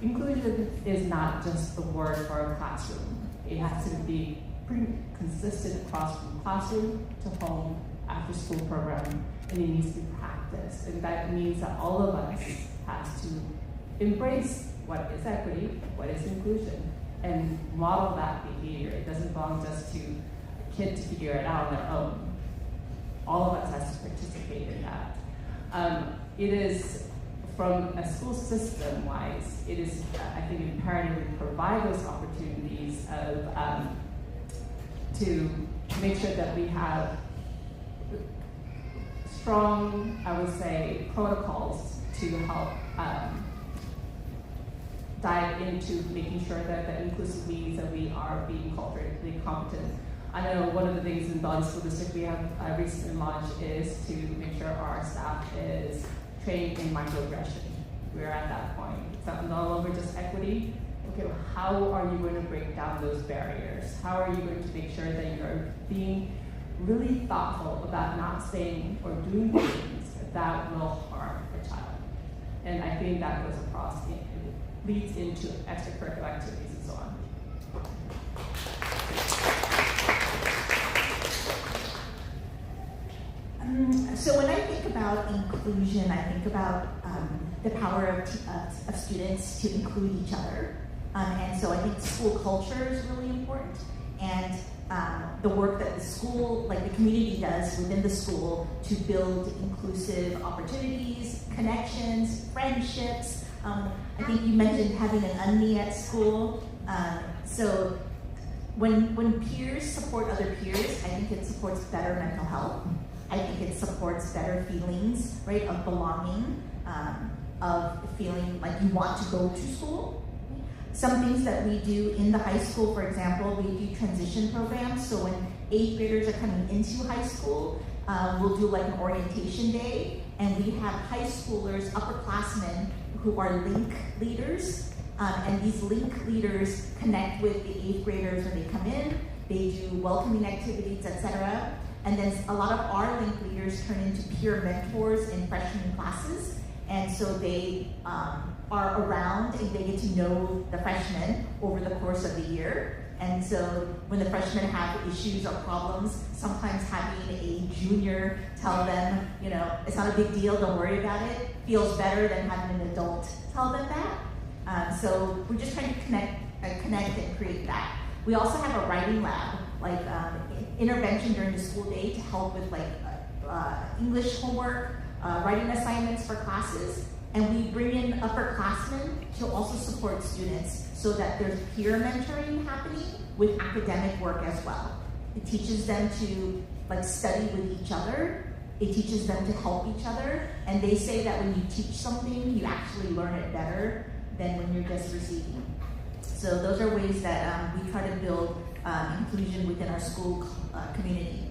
inclusion is not just the word for a classroom. It has to be pretty consistent across from classroom to home, after school program, and it needs to be practiced. And that means that all of us have to embrace what is equity, what is inclusion, and model that behavior. It doesn't belong just to a kid to figure it out on their own. All of us has to participate in that. It is, from a school system wise, it is, I think, imperative to provide those opportunities of, to make sure that we have strong, I would say, protocols to help dive into making sure that the inclusive means that we are being culturally competent. I know one of the things in Bellevue School District we have recently launched is to make sure our staff is trained in microaggression. We're at that point. It's not no longer just equity. Okay, well, how are you going to break down those barriers? How are you going to make sure that you're being really thoughtful about not saying or doing things that will harm a child? And I think that goes across, it leads into extracurricular activities and so on. So when I think about inclusion, I think about the power of students to include each other. And so I think school culture is really important. And the work that the school, like the community does within the school to build inclusive opportunities, connections, friendships. I think you mentioned having an UNDE at school. So when peers support other peers, I think it supports better mental health. I think it supports better feelings, right, of belonging, of feeling like you want to go to school. Some things that we do in the high school, for example, we do transition programs. So when 8th graders are coming into high school, we'll do like an orientation day, and we have high schoolers, upperclassmen, who are link leaders. And these link leaders connect with the 8th graders when they come in. They do welcoming activities, etc. And then a lot of our link leaders turn into peer mentors in freshman classes. And so they are around and they get to know the freshmen over the course of the year. And so when the freshmen have issues or problems, sometimes having a junior tell them, you know, it's not a big deal, don't worry about it, feels better than having an adult tell them that. So we're just trying to connect and create that. We also have a writing lab, like intervention during the school day to help with like English homework, writing assignments for classes, and we bring in upperclassmen to also support students so that there's peer mentoring happening with academic work as well. It teaches them to like study with each other. It teaches them to help each other, and they say that when you teach something, you actually learn it better than when you're just receiving. So those are ways that we try to build inclusion within our school community.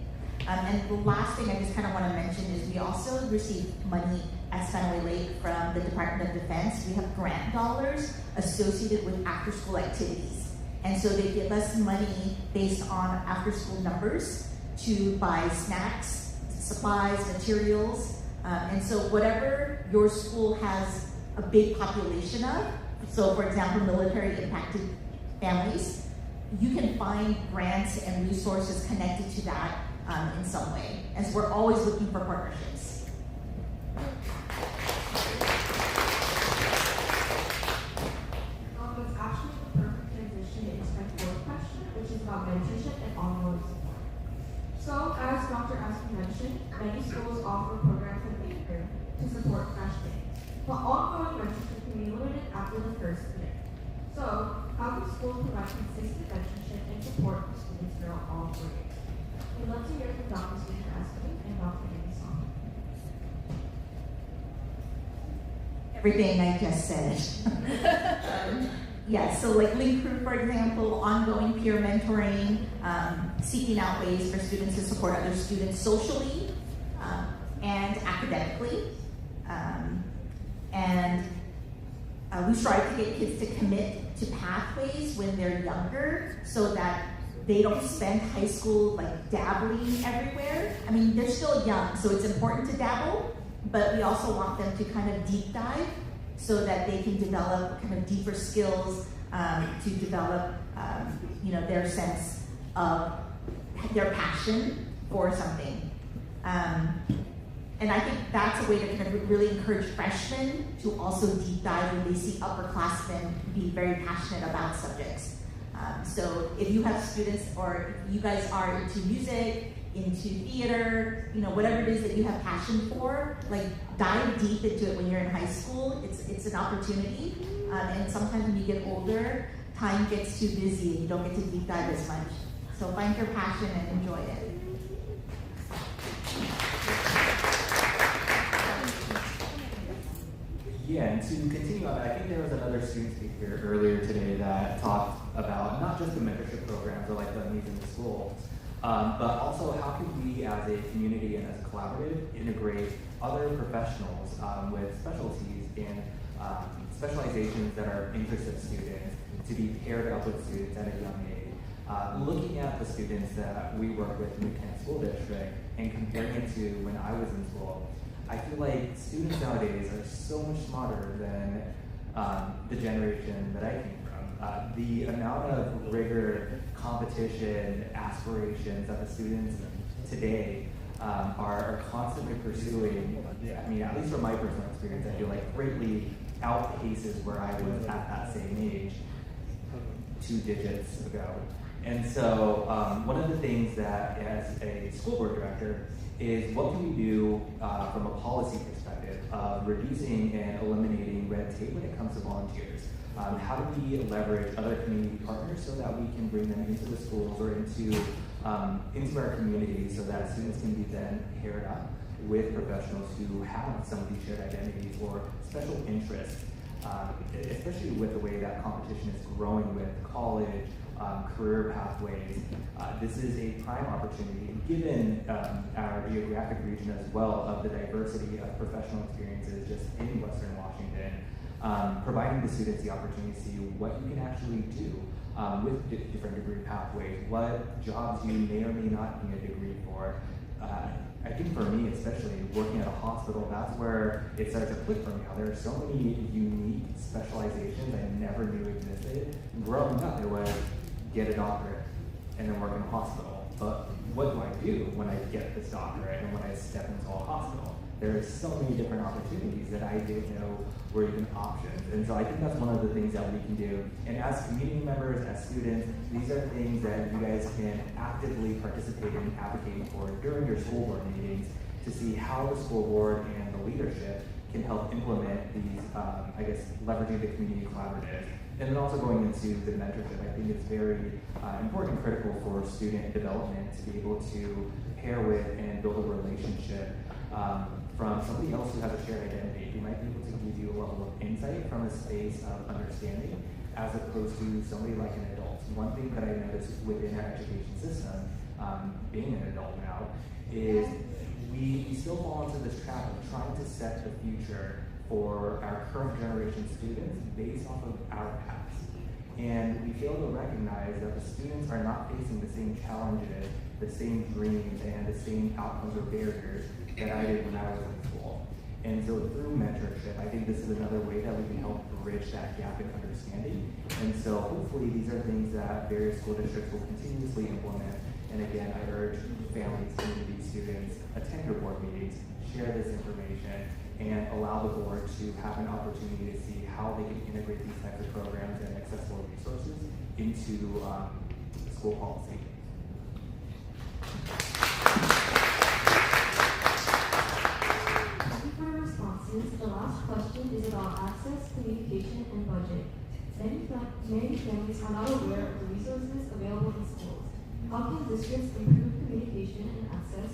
And the last thing I just kind of want to mention is we also receive money at Fenway Lake from the Department of Defense. We have grant dollars associated with after-school activities. And so they give us money based on after-school numbers to buy snacks, supplies, materials. And so whatever your school has a big population of, so for example, military impacted families, you can find grants and resources connected to that in some way. And so we're always looking for partnerships. It's actually the perfect transition into my fourth question, which is about mentorship and ongoing support. So, as Dr. Aspen mentioned, many schools offer programs in 8th grade to support freshmen, but ongoing mentorship can be limited after the first year. So, how do schools provide consistent mentorship and support for students throughout all 4 years? We'd love to hear from Dr. Aspen and Dr. Song. Everything I just said. Yes, so like Link Crew, for example, ongoing peer mentoring, seeking out ways for students to support other students socially and academically. And we strive to get kids to commit to pathways when they're younger so that they don't spend high school like dabbling everywhere. I mean, they're still young, so it's important to dabble, but we also want them to kind of deep dive so that they can develop kind of deeper skills to develop their sense of their passion for something. And I think that's a way to kind of really encourage freshmen to also deep dive when they see upperclassmen be very passionate about subjects. So if you have students or if you guys are into music, into theater, whatever it is that you have passion for, like dive deep into it when you're in high school. It's an opportunity. And sometimes when you get older, time gets too busy and you don't get to deep dive as much. So find your passion and enjoy it. Yeah, and to continue on that, I think there was another student speaker earlier today that talked about not just the mentorship programs or like the needs in the school, but also how can we as a community and as a collaborative integrate other professionals with specialties and specializations that are interest of students to be paired up with students at a young age. Looking at the students that we work with in the Kent School District and comparing it to when I was in school, I feel like students nowadays are so much smarter than the generation that I came from. The amount of rigor, competition, aspirations that the students today are constantly pursuing, I mean, at least from my personal experience, I feel like greatly outpaces where I was at that same age 2 digits ago. And so one of the things that as a school board director is what can we do from a policy perspective of reducing and eliminating red tape when it comes to volunteers? How do we leverage other community partners so that we can bring them into the schools or into our community so that students can be then paired up with professionals who have some of these shared identities or special interests, especially with the way that competition is growing with college, career pathways. This is a prime opportunity, given our geographic region as well, of the diversity of professional experiences just in Western Washington, providing the students the opportunity to see what you can actually do with different degree pathways, what jobs you may or may not need a degree for. I think for me, especially working at a hospital, that's where it started to click for me. How there are so many unique specializations I never knew existed. Growing up, it was get a doctorate and then work in a hospital. But what do I do when I get this doctorate and when I step into a hospital? There are so many different opportunities that I didn't know were even options. And so I think that's one of the things that we can do. And as community members, as students, these are things that you guys can actively participate in advocating for during your school board meetings to see how the school board and the leadership can help implement these, leveraging the community collaborative. And then also going into the mentorship, I think it's very important and critical for student development to be able to pair with and build a relationship from somebody else who has a shared identity, who might be able to give you a level of insight from a space of understanding, as opposed to somebody like an adult. One thing that I noticed within our education system, being an adult now, is we still fall into this trap of trying to set the future for our current generation students based off of our past. And we fail to recognize that the students are not facing the same challenges, the same dreams, and the same outcomes or barriers that I did when I was in school. And so through mentorship, I think this is another way that we can help bridge that gap in understanding. And so hopefully these are things that various school districts will continuously implement. And again, I urge families, community students, attend your board meetings, share this information, and allow the board to have an opportunity to see how they can integrate these types of programs and accessible resources into school policy. Thank you for your responses. The last question is about access, communication, and budget. Many families are not aware of the resources available in schools. How can districts improve communication and access,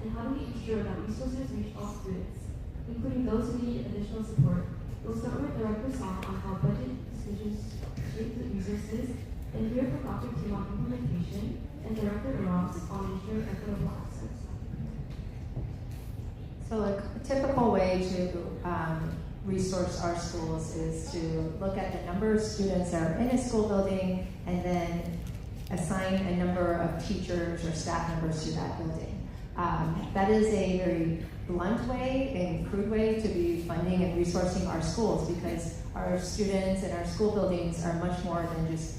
and how do we ensure that resources reach all students, including those who need additional support? We'll start with Director Song on how budget decisions shape the resources, and hear from Dr. Kim on implementation, and Director Ross on ensuring equitable access. So a typical way to resource our schools is to look at the number of students that are in a school building and then assign a number of teachers or staff members to that building. That is a very blunt way and crude way to be funding and resourcing our schools, because our students and our school buildings are much more than just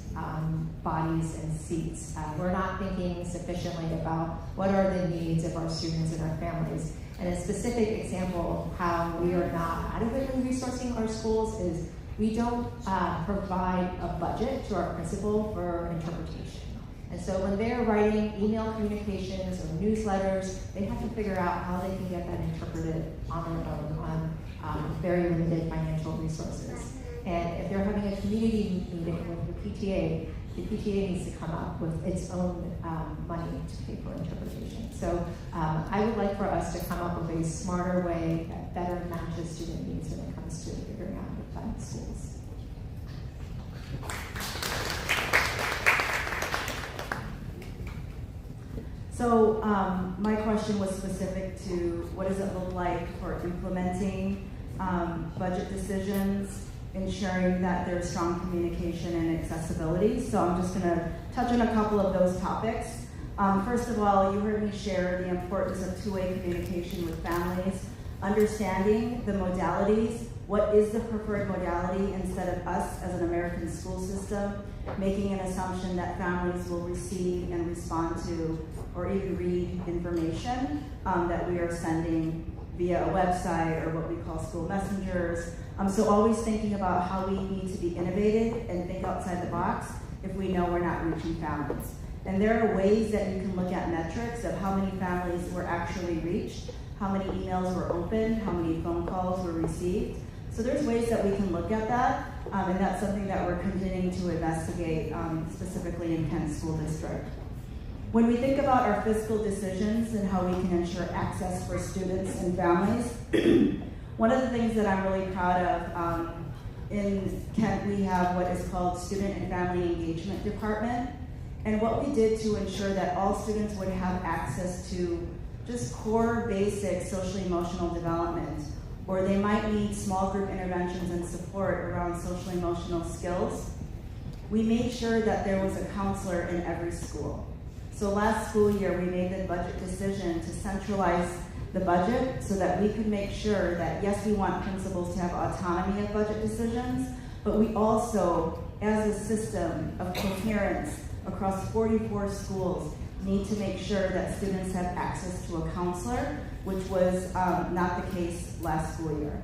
bodies and seats. We're not thinking sufficiently about what are the needs of our students and our families. And a specific example of how we are not adequately resourcing our schools is we don't provide a budget to our principal for interpretation. And so when they're writing email communications or newsletters, they have to figure out how they can get that interpreted on their own on very limited financial resources. And if they're having a community meeting with the PTA needs to come up with its own money to pay for interpretation. So I would like for us to come up with a smarter way that better matches student needs when it comes to figuring out how to fund schools. So my question was specific to what does it look like for implementing budget decisions, ensuring that there's strong communication and accessibility. So I'm just going to touch on a couple of those topics. First of all, you heard me share the importance of two-way communication with families, understanding the modalities, what is the preferred modality, instead of us as an American school system making an assumption that families will receive and respond to or even read information that we are sending via a website or what we call school messengers. So always thinking about how we need to be innovative and think outside the box if we know we're not reaching families. And there are ways that you can look at metrics of how many families were actually reached, how many emails were opened, how many phone calls were received. So there's ways that we can look at that, and that's something that we're continuing to investigate specifically in Kent School District. When we think about our fiscal decisions and how we can ensure access for students and families, one of the things that I'm really proud of, in Kent we have what is called Student and Family Engagement Department. And what we did to ensure that all students would have access to just core basic social emotional development, or they might need small group interventions and support around social emotional skills, we made sure that there was a counselor in every school. So last school year, we made the budget decision to centralize the budget so that we could make sure that, yes, we want principals to have autonomy of budget decisions, but we also, as a system of coherence across 44 schools, need to make sure that students have access to a counselor, which was not the case last school year.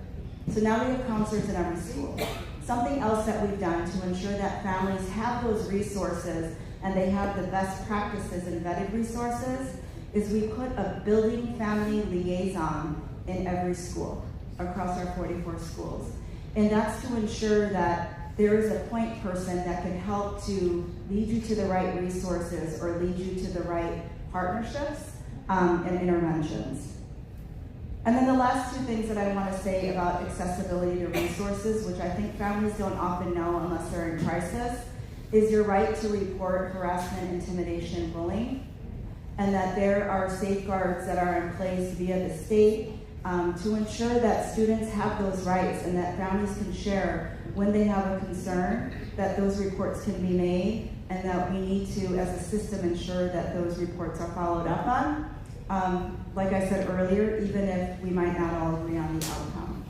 So now we have counselors in every school. Something else that we've done to ensure that families have those resources and they have the best practices and vetted resources is we put a building family liaison in every school across our 44 schools. And that's to ensure that there is a point person that can help to lead you to the right resources or lead you to the right partnerships and interventions. And then the last two things that I want to say about accessibility to resources, which I think families don't often know unless they're in crisis, is your right to report harassment, intimidation, bullying, and that there are safeguards that are in place via the state to ensure that students have those rights and that families can share when they have a concern, that those reports can be made, and that we need to, as a system, ensure that those reports are followed up on. Like I said earlier, even if we might not all agree on the outcome.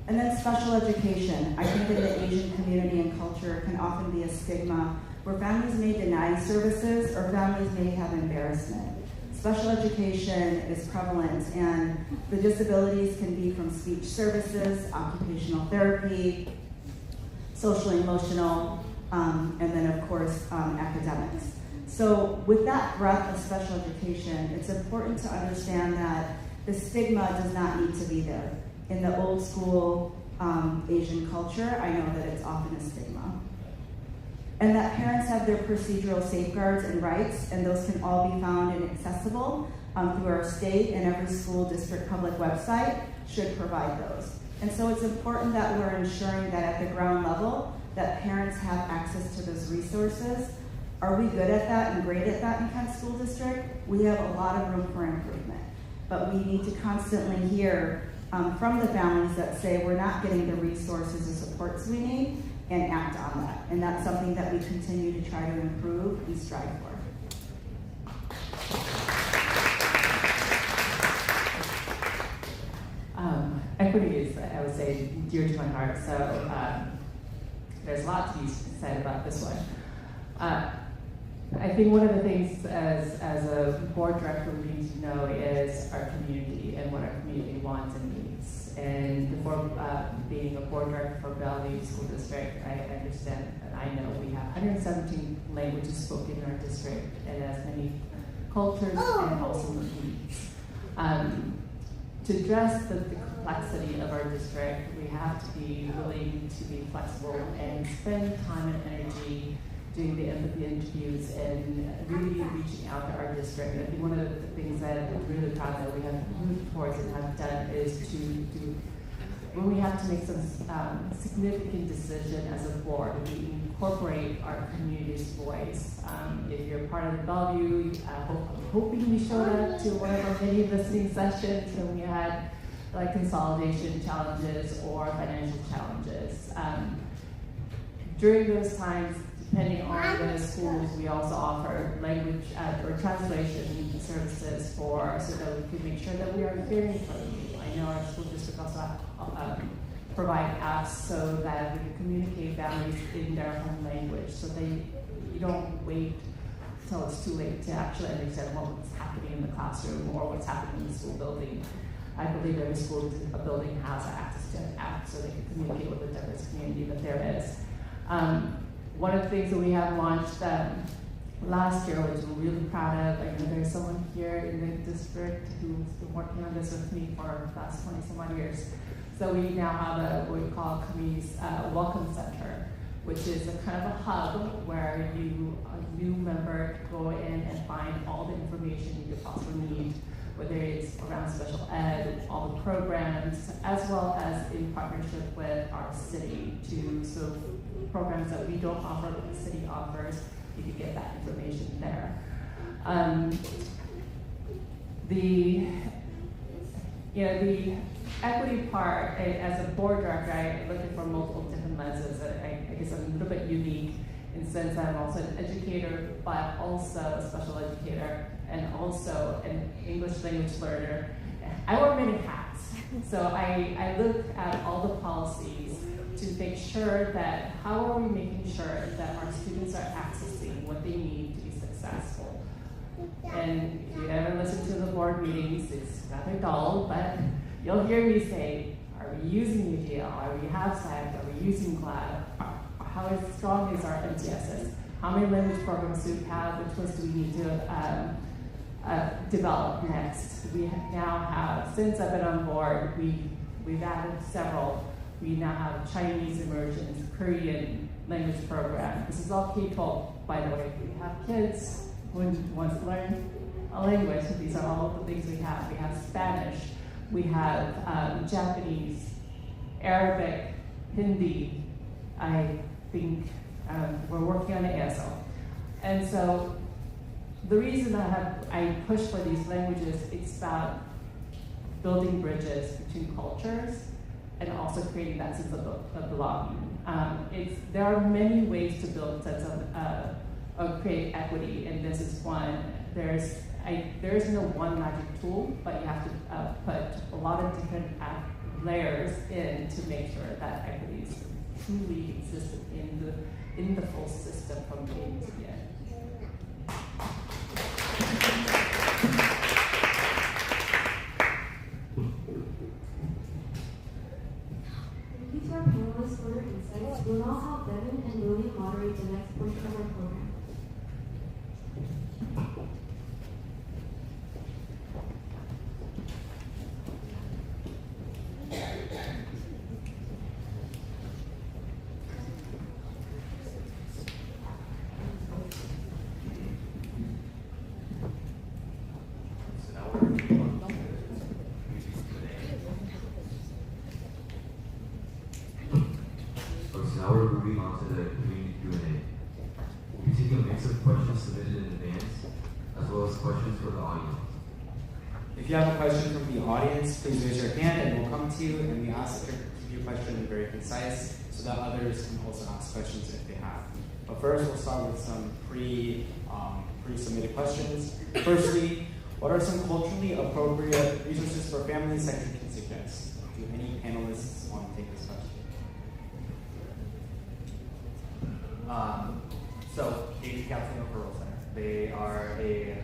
And then special education. I think in the Asian community and culture can often be a stigma where families may deny services or families may have embarrassment. Special education is prevalent, and the disabilities can be from speech services, occupational therapy, social emotional, and then of course academics. So with that breadth of special education, it's important to understand that the stigma does not need to be there. In the old school Asian culture, I know that it's often a stigma. And that parents have their procedural safeguards and rights, and those can all be found and accessible through our state, and every school district public website should provide those. And so it's important that we're ensuring that at the ground level, that parents have access to those resources. Are we good at that and great at that in Kent School District? We have a lot of room for improvement, but we need to constantly hear from the families that say we're not getting the resources and supports we need, and act on that. And that's something that we continue to try to improve and strive for. Equity is, I would say, dear to my heart, so there's a lot to be said about this one. I think one of the things as a board director we need to know is our community and what our community wants and needs. And before being a board director for Bellevue School District, I understand and I know we have 117 languages spoken in our district and as many cultures and also needs. To address the complexity of our district, we have to be willing to be flexible and spend time and energy doing the empathy interviews and really reaching out to our district. I think one of the things that I'm really proud that we have moved towards and have done is to do, when we have to make some significant decision as a board, we incorporate our community's voice. If you're part of the Bellevue, I'm hoping you showed up to one of our many listening sessions when we had like consolidation challenges or financial challenges. During those times, depending on the schools, we also offer language or translation services so that we can make sure that we are hearing from you. I know our school district also provide apps so that we can communicate families in their home language, so you don't wait till it's too late to actually understand what's happening in the classroom or what's happening in the school building. I believe every school building has access to an app so they can communicate with the diverse community that there is. One of the things that we have launched last year, which we're really proud of, I know there's someone here in the district who's been working on this with me for the last 20 some odd years. So we now have what we call a community welcome center, which is a kind of a hub where a new member can go in and find all the information you could possibly need, whether it's around special ed, all the programs, as well as in partnership with our city so programs that we don't offer but the city offers, you can get that information there. The equity part, as a board director, I look for multiple different lenses. I guess I'm a little bit unique in the sense that I'm also an educator, but also a special educator, and also an English language learner. I wear many hats. So I look at all the policies to make sure that how are we making sure that our students are accessing what they need to be successful. And if you ever listen to the board meetings, it's rather dull, but you'll hear me say, are we using UDL? Are we have SAG? Are we using GLAD? How strong is our MTSS? How many language programs do we have? Which ones do we need to develop next? We now have, since I've been on board, we've added several. We now have Chinese immersion, Korean language program. This is all K-12, by the way. We have kids who want to learn a language. These are all the things we have. We have Spanish. We have Japanese, Arabic, Hindi. I think we're working on ASL. And so the reason I push for these languages, it's about building bridges between cultures and also creating that sense of belonging. There are many ways to build sense of create equity, and this is one. There is no one magic tool, but you have to put a lot of different layers in to make sure that equity is truly existent in the full system from beginning to the end. Thank you to our panelists for their insights. We'll now have Devin and William moderate the next portion of our program. Now we're moving on to the community Q&A. We'll be taking a mix of questions submitted in advance, as well as questions for the audience. If If you have a question from the audience, please raise your hand and we'll come to you, and we ask that your question be very concise so that others can also ask questions if they have. But first, we'll start with some pre-submitted questions. Firstly, what are some culturally appropriate resources for families that you can suggest? Do any panelists want to take this question? So, Age Counseling Referral Center. They are a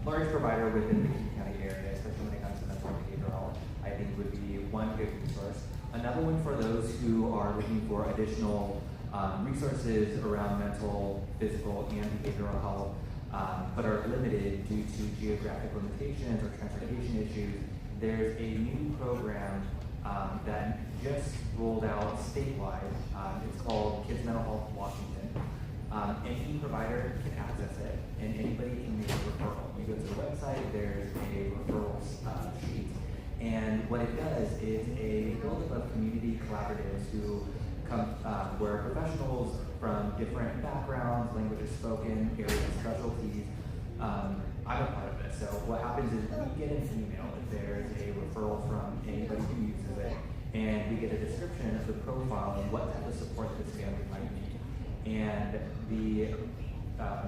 large provider within the King County area, especially when it comes to mental and behavioral health. I think would be one good resource. Another one for those who are looking for additional resources around mental, physical, and behavioral health, but are limited due to geographic limitations or transportation issues. There's a new program that just rolled out statewide. It's called Kids Mental Health Washington. Any provider can access it, and anybody can make a referral. You go to the website, there's a referrals sheet, and what it does is a buildup of community collaboratives who come, where professionals from different backgrounds, languages spoken, areas of specialties. I'm a part of it. So what happens is we get an email if there's a referral from anybody who uses it, and we get a description of the profile and what type of support this family might need. And the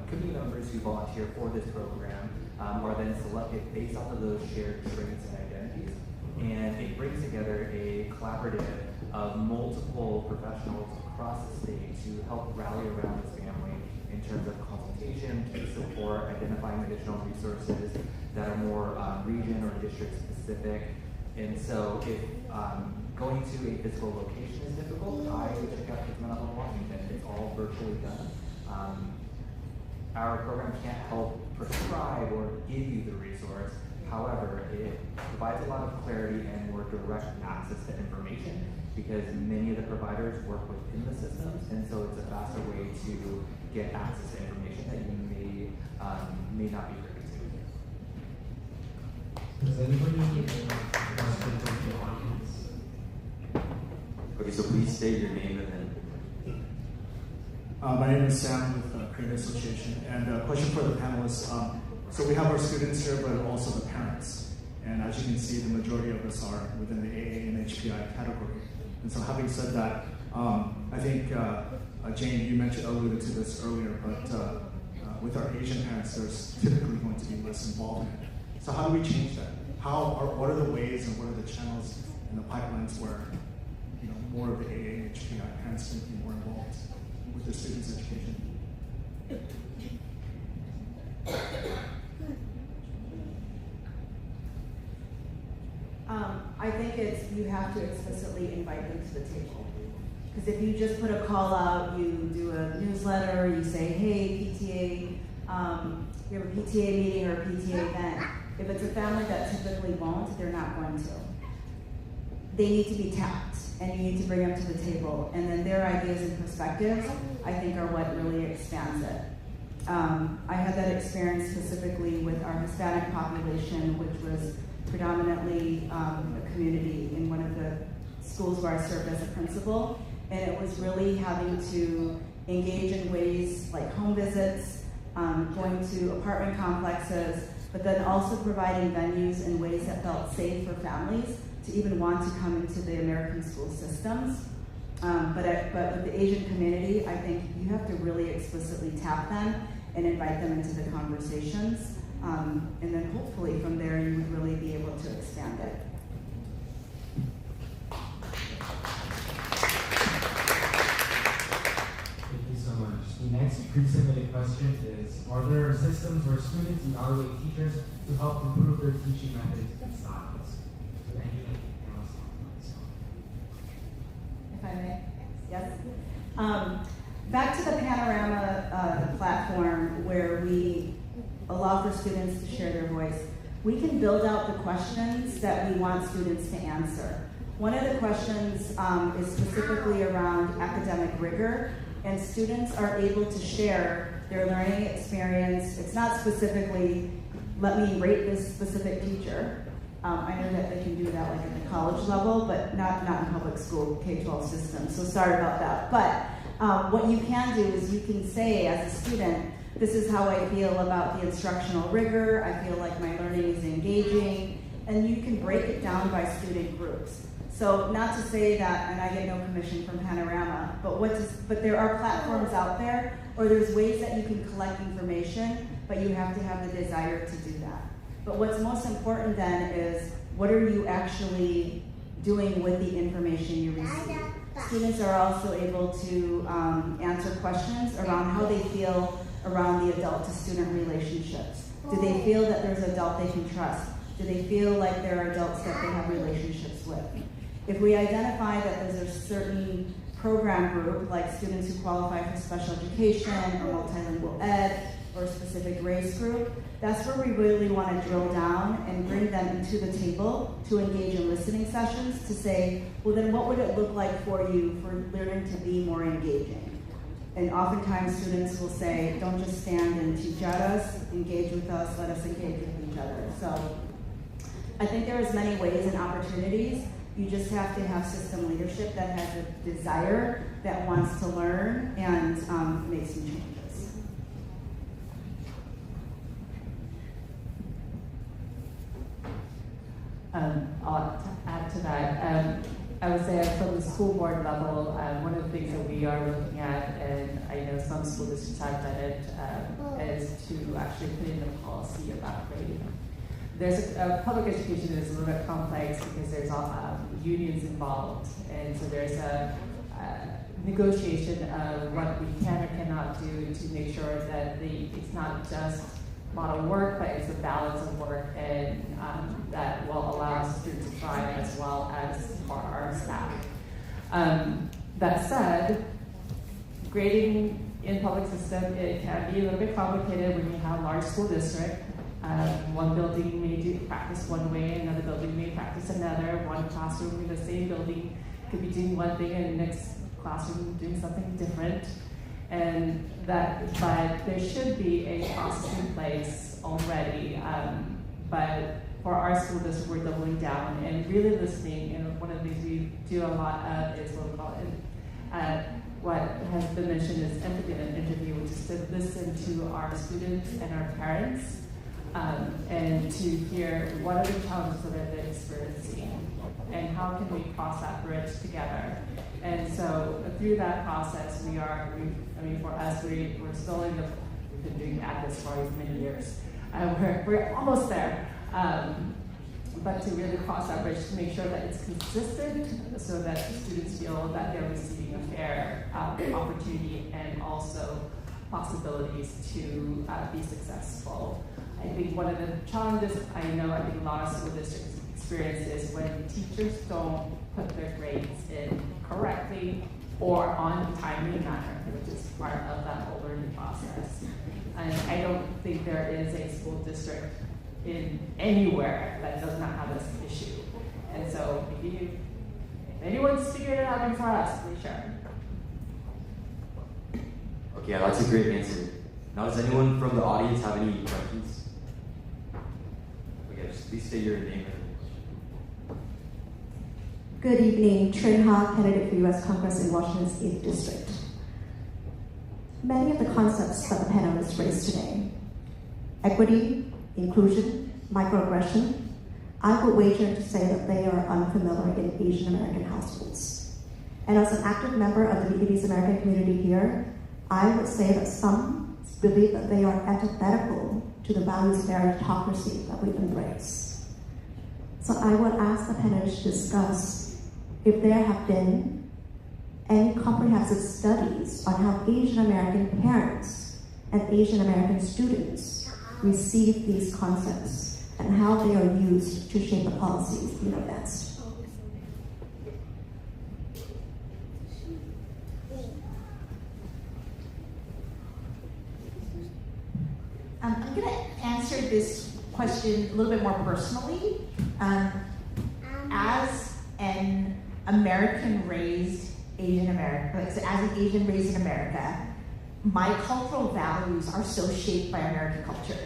community members who volunteer for this program are then selected based off of those shared traits and identities. And it brings together a collaborative of multiple professionals across the state to help rally around this family in terms of consultation, case support, identifying additional resources that are more region or district specific. And so if going to a physical location is difficult, I would check out Kids Mental Health Washington. It's all virtually done. Our program can't help prescribe or give you the resource. However, it provides a lot of clarity and more direct access to information because many of the providers work within the systems, and so it's a faster way to get access to information that you may not be privy to. Does anybody have questions from the audience? Okay, so please state your name and then. My name is Sam with the Creative Association, and a question for the panelists. So we have our students here, but also the parents. And as you can see, the majority of us are within the AA and HPI category. And so having said that, I think, Jane, you alluded to this earlier, but with our Asian parents, there's typically going to be less involvement. So how do we change that? What are the ways and what are the channels and the pipelines where more of the AA and HPI parents can be more involved with their students' education? I think you have to explicitly invite them to the table. Because if you just put a call out, you do a newsletter, you say, hey, PTA, you have a PTA meeting or a PTA event. If it's a family that typically won't, they're not going to. They need to be tapped, and you need to bring them to the table. And then their ideas and perspectives, I think, are what really expands it. I had that experience specifically with our Hispanic population, which was predominantly a community in one of the schools where I served as a principal. And it was really having to engage in ways like home visits, going to apartment complexes, but then also providing venues in ways that felt safe for families to even want to come into the American school systems. But with the Asian community, I think you have to really explicitly tap them and invite them into the conversations. And then hopefully from there you would really be able to expand it. Thank you so much. The next pre-submitted question is, are there systems where students evaluate teachers to help improve their teaching methods and styles? So anything else on If I may? Yes? Back to the Panorama the platform where we allow for students to share their voice. We can build out the questions that we want students to answer. One of the questions is specifically around academic rigor, and students are able to share their learning experience. It's not specifically, let me rate this specific teacher. I know that they can do that like at the college level, but not in public school K-12 system, so sorry about that. But what you can do is you can say as a student, this is how I feel about the instructional rigor. I feel like my learning is engaging. and you can break it down by student groups. So not to say that, and I get no commission from Panorama, but there are platforms out there, or there's ways that you can collect information, but you have to have the desire to do that. But what's most important then is, what are you actually doing with the information you receive? Students are also able to answer questions around how they feel around the adult-to-student relationships. Do they feel that there's an adult they can trust? Do they feel like there are adults that they have relationships with? If we identify that there's a certain program group, like students who qualify for special education or multilingual ed or a specific race group, that's where we really want to drill down and bring them to the table to engage in listening sessions to say, well then what would it look like for you for learning to be more engaging? And oftentimes students will say, don't just stand and teach at us, engage with us, let us engage with each other. So I think there is many ways and opportunities. You just have to have system leadership that has a desire, that wants to learn, and make some changes. I'll add to that. I would say from the school board level, one of the things that we are looking at, and I know some school districts have done it, is to actually put in a policy about grading. There's public education is a little bit complex because there's unions involved, and so there's a negotiation of what we can or cannot do to make sure that it's not just a lot of work, but it's a balance of work, and that will allow students to thrive as well as for our staff. That said, grading in public system, it can be a little bit complicated when you have a large school district. One building may practice one way, another building may practice another. One classroom in the same building could be doing one thing, and the next classroom doing something different. But there should be a process in place already. But for our school district, we're doubling down and really listening. And one of the things we do a lot of is what we call it. What has been mentioned is empathy in an interview, which is to listen to our students and our parents. And to hear what are the challenges that they're experiencing and how can we cross that bridge together. And so through that process, for us, we're still we've been doing this for many years. We're almost there. But to really cross that bridge to make sure that it's consistent so that the students feel that they're receiving a fair opportunity and also possibilities to be successful. I think one of the challenges I think a lot of school districts experience is when teachers don't put their grades in correctly or on a timely manner, which is part of that whole learning process. And I don't think there is a school district in anywhere that does not have this issue. And so if anyone's figured it out before us, please share. Okay, that's a great answer. Now, does anyone from the audience have any questions? Okay, just please state your name and Good evening, Trin Ha, candidate for U.S. Congress in Washington's 8th District. Many of the concepts that the panelists raised today, equity, inclusion, microaggression, I would wager to say that they are unfamiliar in Asian American households. And as an active member of the Vietnamese American community here, I would say that some believe that they are antithetical to the values of meritocracy that we embrace. So I would ask the panelists to discuss if there have been any comprehensive studies on how Asian American parents and Asian American students receive these concepts and how they are used to shape the policies we advance. I'm going to answer this question a little bit more personally. As an American raised Asian American, as an Asian raised in America, my cultural values are so shaped by American culture.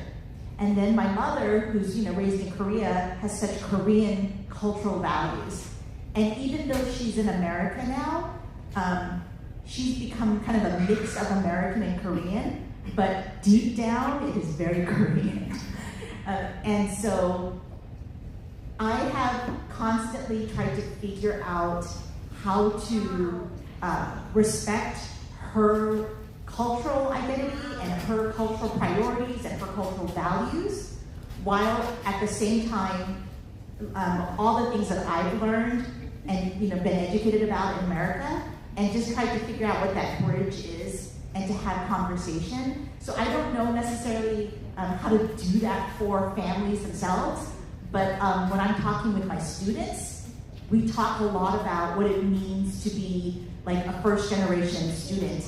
And then my mother, who's raised in Korea, has such Korean cultural values. And even though she's in America now, she's become kind of a mix of American and Korean. But deep down, it is very Korean. And so I have constantly tried to figure out how to respect her cultural identity and her cultural priorities and her cultural values, while at the same time, all the things that I've learned and been educated about in America, and just tried to figure out what that bridge is and to have conversation. So I don't know necessarily how to do that for families themselves, but when I'm talking with my students, we talk a lot about what it means to be like a first-generation student,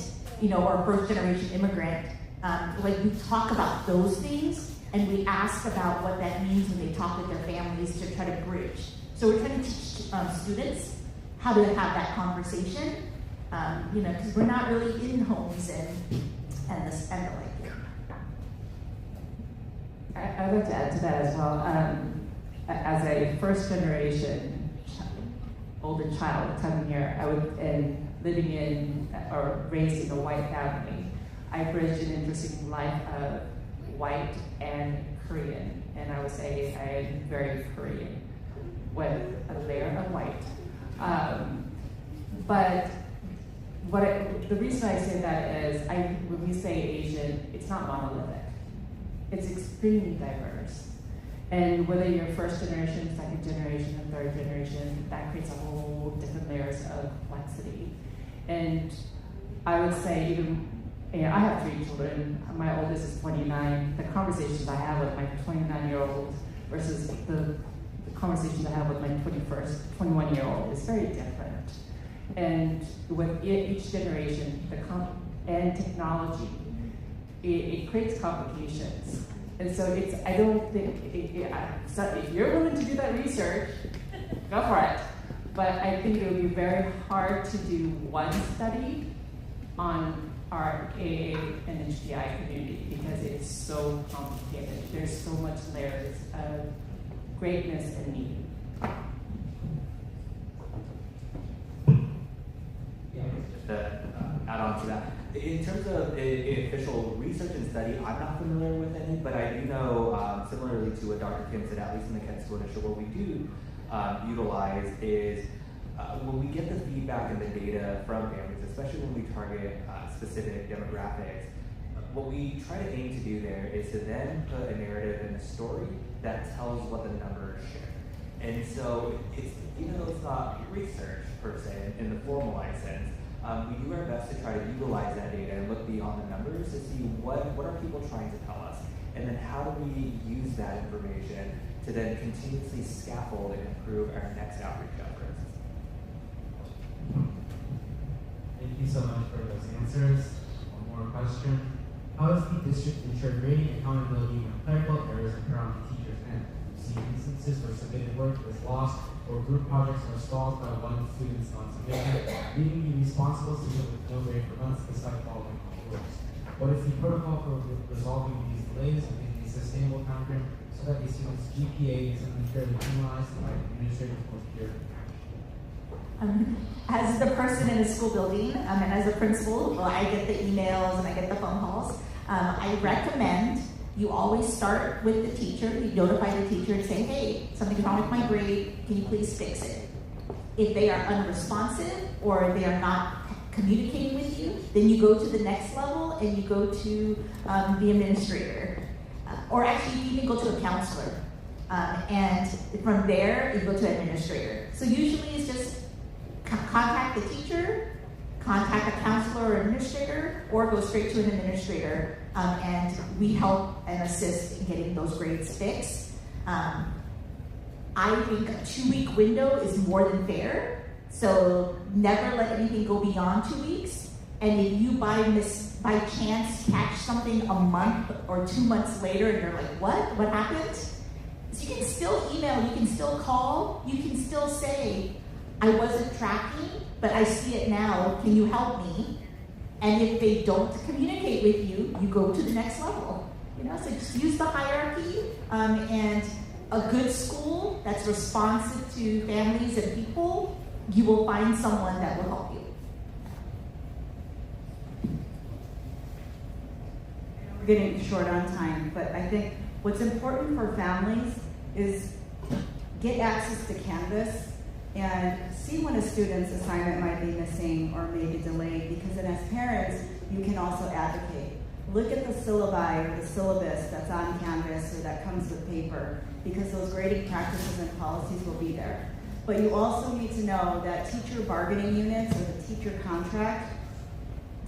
or a first-generation immigrant. Like we talk about those things, and we ask about what that means when they talk with their families to try to bridge. So we're trying to teach students how to have that conversation, because we're not really in homes and the like. I'd like to add to that as well. As a first-generation older child coming here, and living in or raised in a white family, I bridged an interesting life of white and Korean, and I would say I am very Korean with a layer of white. But the reason I say that is, when we say Asian, it's not monolithic. It's extremely diverse. And whether you're first generation, second generation, and third generation, that creates a whole different layers of complexity. And I would say I have 3 children. My oldest is 29. The conversations I have with my 29-year-old versus the conversations I have with my 21-year-old is very different. And with each generation, and technology, it creates complications. And so I don't think, so if you're willing to do that research, go for it. But I think it would be very hard to do one study on our AA and HDI community because it's so complicated. There's so much layers of greatness and need. Just to add on to that, in terms of official research and study, I'm not familiar with any, but I do know, similarly to what Dr. Kim said, at least in the Kent School District, what we do utilize is when we get the feedback and the data from families, especially when we target specific demographics, what we try to aim to do there is to then put a narrative and a story that tells what the numbers share. And so it's, it's not research per se in the formalized sense. We do our best to try to utilize that data and look beyond the numbers to see what are people trying to tell us, and then how do we use that information to then continuously scaffold and improve our next outreach efforts. Thank you so much for those answers. One more question. How is the district ensure grading accountability when clerical errors occur on the teacher's end? We've seen instances where submitted work is lost or group projects are stalled by one student's non-submission, leaving you responsible student with no grade for months despite following all rules. What is the protocol for resolving these delays and making a sustainable timeframe so that the student's GPA isn't unfairly penalized by administrators or peer? As the person in a school building and as a principal, I get the emails and I get the phone calls. I recommend you always start with the teacher. You notify the teacher and say, hey, something's wrong with my grade. Can you please fix it? If they are unresponsive or they are not communicating with you, then you go to the next level and you go to the administrator. Or actually, you even go to a counselor. And from there, you go to an administrator. So usually it's just contact the teacher, contact a counselor or administrator, or go straight to an administrator, and we help and assist in getting those grades fixed. I think a 2-week window is more than fair, so never let anything go beyond 2 weeks. And if you by chance catch something a month or 2 months later and you're like, what happened? So you can still email, you can still call, you can still say, I wasn't tracking, but I see it now. Can you help me? And if they don't communicate with you, you go to the next level. So just use the hierarchy, and a good school that's responsive to families and people, you will find someone that will help you. We're getting short on time, but I think what's important for families is get access to Canvas and see when a student's assignment might be missing or maybe delayed, because then as parents, you can also advocate. Look at the syllabi or the syllabus that's on Canvas or that comes with paper, because those grading practices and policies will be there. But you also need to know that teacher bargaining units or the teacher contract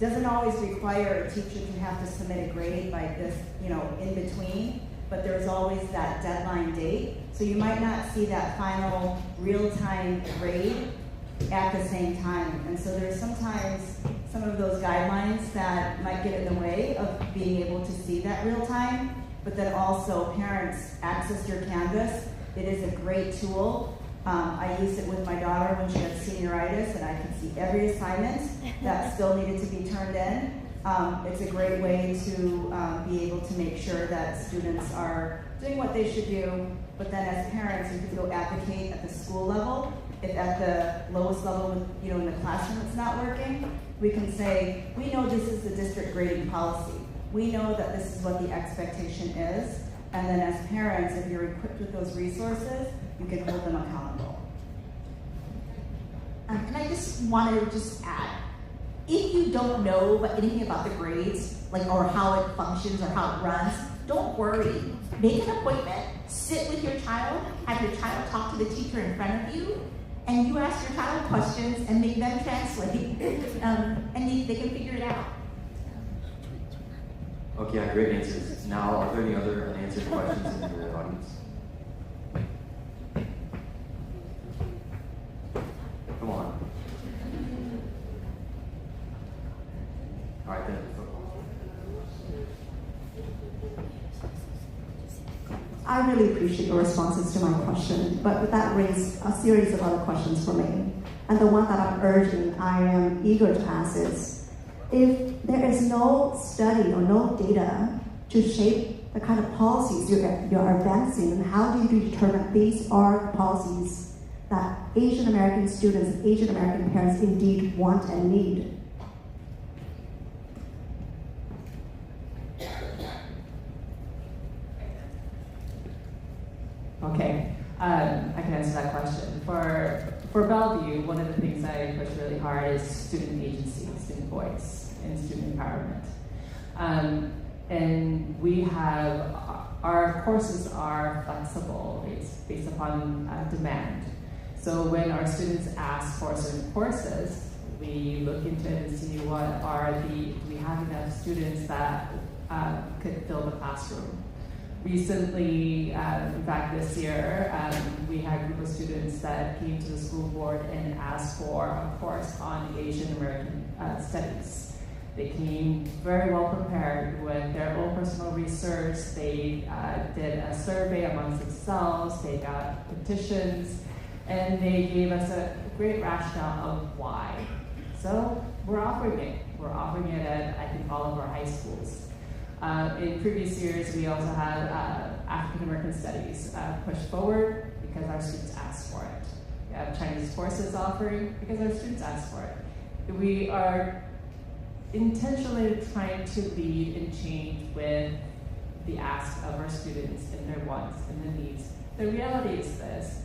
doesn't always require a teacher to have to submit a grade by this, in between, but there's always that deadline date. So you might not see that final real-time grade at the same time. And so there's sometimes some of those guidelines that might get in the way of being able to see that real time, but then also parents access your Canvas. It is a great tool. I used it with my daughter when she had senioritis, and I could see every assignment that still needed to be turned in. It's a great way to be able to make sure that students are doing what they should do, but then as parents, you can go advocate at the school level. If at the lowest level, in the classroom it's not working, we can say, we know this is the district grading policy. We know that this is what the expectation is, and then as parents, if you're equipped with those resources, you can hold them accountable. And I just want to add, if you don't know anything about the grades, or how it functions or how it runs, don't worry. Make an appointment, sit with your child, have your child talk to the teacher in front of you, and you ask your child questions and make them translate, and they can figure it out. Okay, yeah, great answers. Now, are there any other unanswered questions in the audience? Come on. All right, then. I really appreciate your responses to my question, but that raised a series of other questions for me. And the one that I'm urging, I am eager to ask is, if there is no study or no data to shape the kind of policies you're advancing, then how do you determine these are policies that Asian American students and Asian American parents indeed want and need? Okay, I can answer that question. For Bellevue, one of the things I push really hard is student agency, student voice, and student empowerment. And we have, our courses are flexible. It's based upon demand. So when our students ask for certain courses, we look into it and see do we have enough students that could fill the classroom. Recently, in fact this year, we had a group of students that came to the school board and asked for a course on Asian American studies. They came very well prepared with their own personal research. They did a survey amongst themselves. They got petitions, and they gave us a great rationale of why. So we're offering it. We're offering it at, I think, all of our high schools. In previous years, we also had African American Studies pushed forward because our students asked for it. We have Chinese courses offering because our students asked for it. We are intentionally trying to lead and change with the ask of our students and their wants and their needs. The reality is this: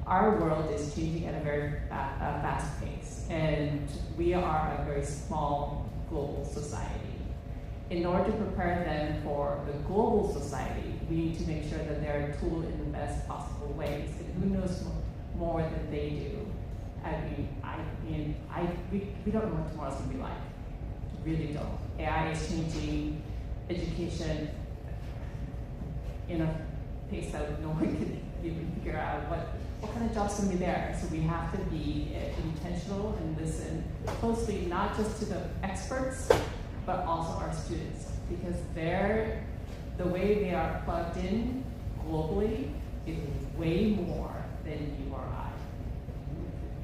our world is changing at a very fast pace, and we are a very small global society. In order to prepare them for the global society, we need to make sure that they're tooled in the best possible ways. And who knows more than they do? We don't know what tomorrow's going to be like. We really don't. AI is changing education in a pace that no one can even figure out what kind of jobs can be there. So we have to be intentional and listen closely, not just to the experts, but also our students, because the way they are plugged in globally is way more than you or I.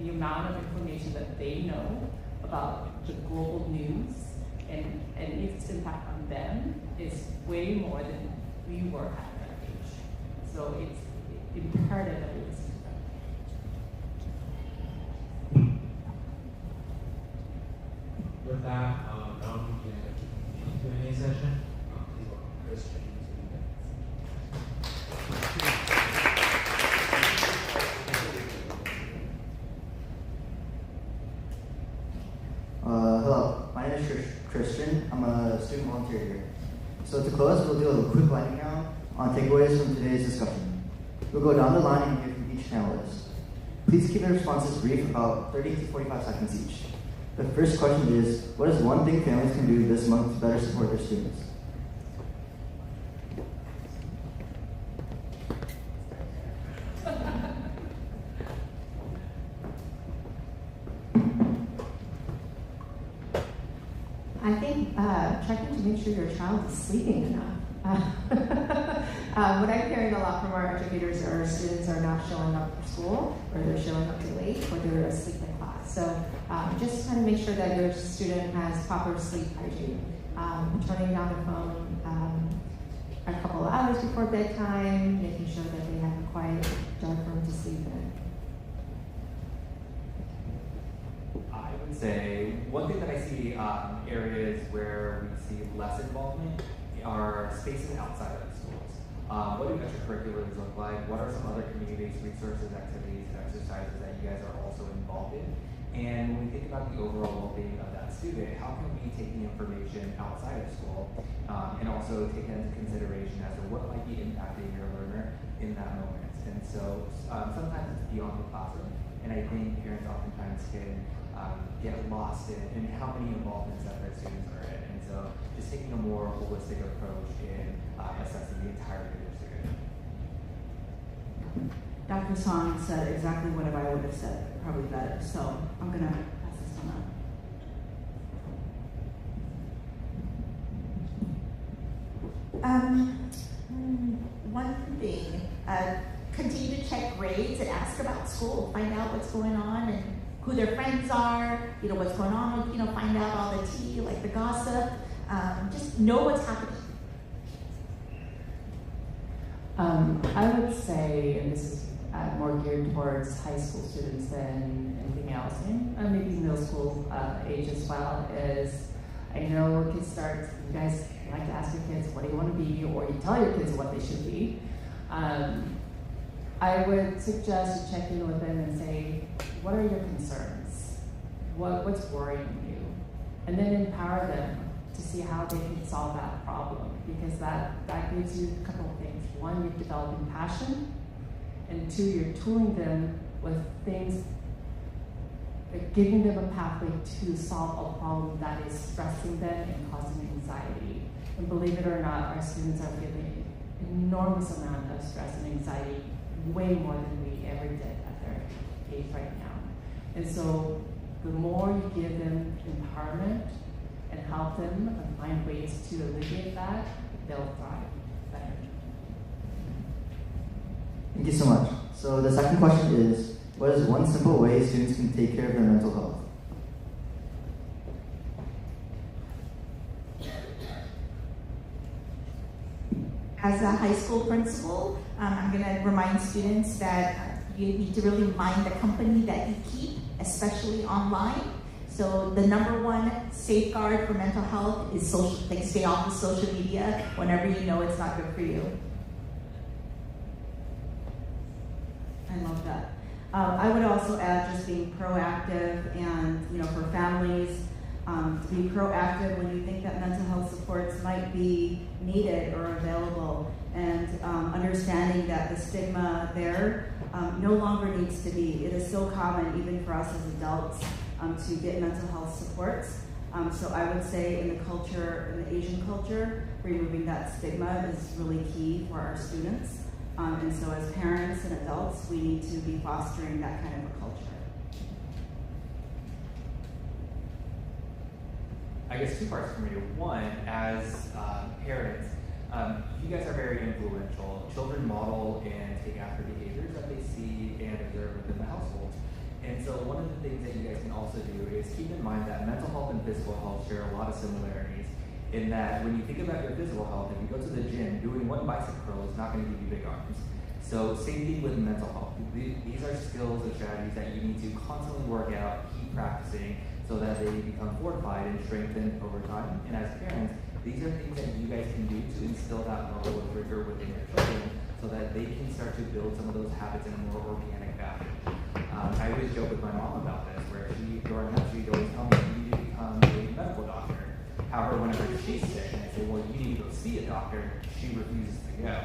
The amount of information that they know about the global news and its impact on them is way more than we were at that age. So it's imperative that we listen to them. With that, now we begin the Q&A session. Please welcome Chris James. student volunteer here. So to close, we'll do a quick lightning round on takeaways from today's discussion. We'll go down the line and hear from each panelist. Please keep your responses brief, about 30 to 45 seconds each. The first question is, what is one thing families can do this month to better support their students? I think checking to make sure your child is sleeping enough. What I'm hearing a lot from our educators are students are not showing up for school, or they're showing up too late, or they're asleep in class. So just kind of make sure that your student has proper sleep hygiene. Turning down the phone a couple of hours before bedtime, making sure that they have a quiet, dark room to sleep in. I would say one thing that I see areas where we see less involvement are spaces outside of the schools. What do extracurriculars look like? What are some other community-based resources, activities, and exercises that you guys are also involved in? And when we think about the overall well-being of that student, how can we take the information outside of school and also take that into consideration as to what might be impacting your learner in that moment? And so sometimes it's beyond the classroom, and I think parents oftentimes can get lost in how many involvements that their students are in. And so just taking a more holistic approach in assessing the entirety of their student. Dr. Song said exactly what I would have said, probably better. So I'm going to pass this one on. One thing, continue to check grades and ask about school, find out what's going on and who their friends are, what's going on, find out all the tea, like the gossip, just know what's happening. I would say, and this is more geared towards high school students than anything else, and maybe middle school age as well, is I know kids start, you guys like to ask your kids, what do you want to be, or you tell your kids what they should be. I would suggest you check in with them and say, what are your concerns? What's worrying you? And then empower them to see how they can solve that problem, because that gives you a couple of things. One, you're developing passion, and two, you're tooling them with things, giving them a pathway to solve a problem that is stressing them and causing anxiety. And believe it or not, our students are feeling an enormous amount of stress and anxiety, way more than we ever did at their age right now. And so the more you give them empowerment and help them and find ways to alleviate that, they'll thrive better. Thank you so much. So the second question is, what is one simple way students can take care of their mental health? As a high school principal, I'm going to remind students that you need to really mind the company that you keep, especially online. So the number one safeguard for mental health is stay off of social media whenever you know it's not good for you. I love that. I would also add just being proactive and, for families, to be proactive when you think that mental health supports might be needed or available, and understanding that the stigma there no longer needs to be. It is so common, even for us as adults, to get mental health supports. So I would say in the culture, in the Asian culture, removing that stigma is really key for our students. And so as parents and adults, we need to be fostering that kind of a culture. I guess two parts for me. One, as parents, you guys are very influential. Children model and take after behaviors that they see and observe within the household. And so one of the things that you guys can also do is keep in mind that mental health and physical health share a lot of similarities, in that when you think about your physical health, if you go to the gym, doing one bicep curl is not going to give you big arms. So same thing with mental health. These are skills and strategies that you need to constantly work out, keep practicing, so that they become fortified and strengthened over time. And as parents, these are things that you guys can do to instill that level of rigor within your children, so that they can start to build some of those habits in a more organic fashion. I always joke with my mom about this, where growing up, she'd always tell me, you need to become a medical doctor. However, whenever she's sick and I say, well, you need to go see a doctor, she refuses to go.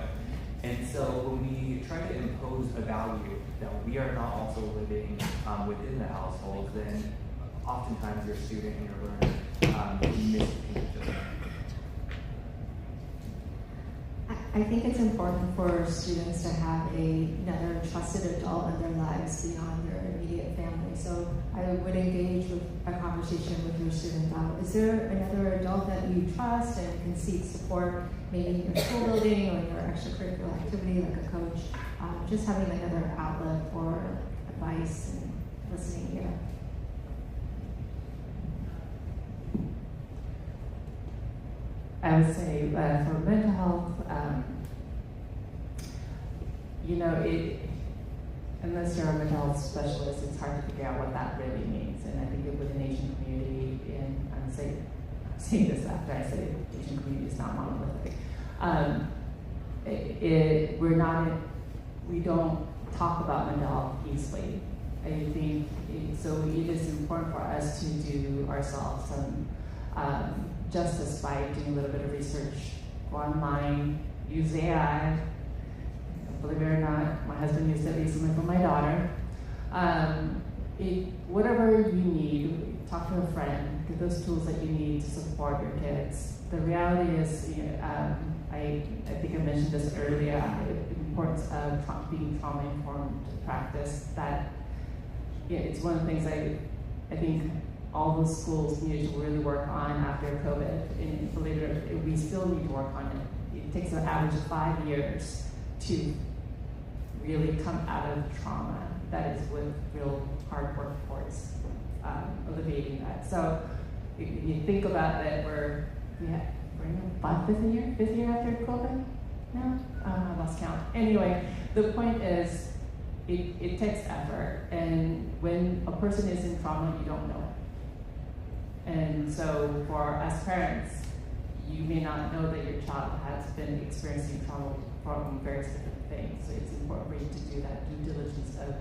And so when we try to impose a value that we are not also living within the household, then oftentimes your student and your learner miss the picture. I think it's important for students to have another trusted adult in their lives beyond their immediate family. So I would engage with a conversation with your student about, is there another adult that you trust and can seek support, maybe in your school building or your extracurricular activity like a coach, just having another outlet for advice and listening ear. I would say for mental health, unless you're a mental health specialist, it's hard to figure out what that really means. And I think within the Asian community, and I'm saying this after I say the Asian community is not monolithic, we don't talk about mental health easily. I think so it is important for us to do ourselves some justice by doing a little bit of research, go online, use AI. Believe it or not, my husband used it recently for my daughter. Whatever you need, talk to a friend, get those tools that you need to support your kids. The reality is, I think I mentioned this earlier, the importance of being trauma-informed practice. That it's one of the things I think all those schools needed to really work on after COVID. And believe it or not, we still need to work on it. It takes an average of 5 years to really come out of trauma. That is with real hard work towards alleviating that. So if you think about that, we're in the fifth year after COVID now? I lost count. Anyway, the point is, it takes effort, and when a person is in trauma, you don't know it. And so for us parents, you may not know that your child has been experiencing trauma from various different things. So it's important for you to do that due diligence of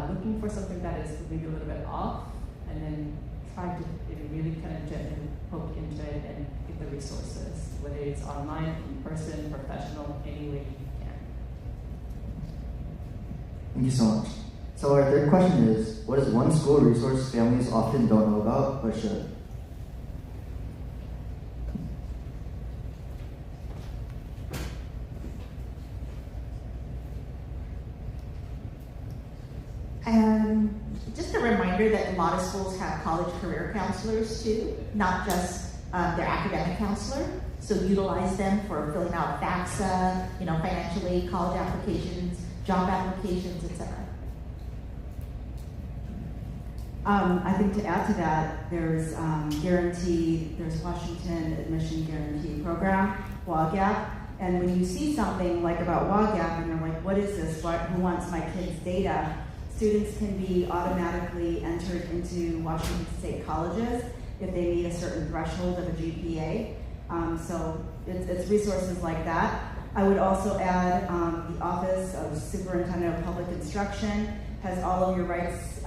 looking for something that is maybe a little bit off, and then try to really kind of gently poke into it and get the resources, whether it's online, in person, professional, any way you can. Thank you so much. So our third question is, what is one school resource families often don't know about but should? Just a reminder that a lot of schools have college career counselors too, not just their academic counselor. So utilize them for filling out FAFSA, financial aid, college applications, job applications, etc. I think to add to that, there's there's Washington Admission Guarantee Program, WAGAP, and when you see something like about WAGAP and you're like, what is this? Who wants my kids' data? Students can be automatically entered into Washington State colleges if they meet a certain threshold of a GPA. So it's resources like that. I would also add the Office of Superintendent of Public Instruction has all of your rights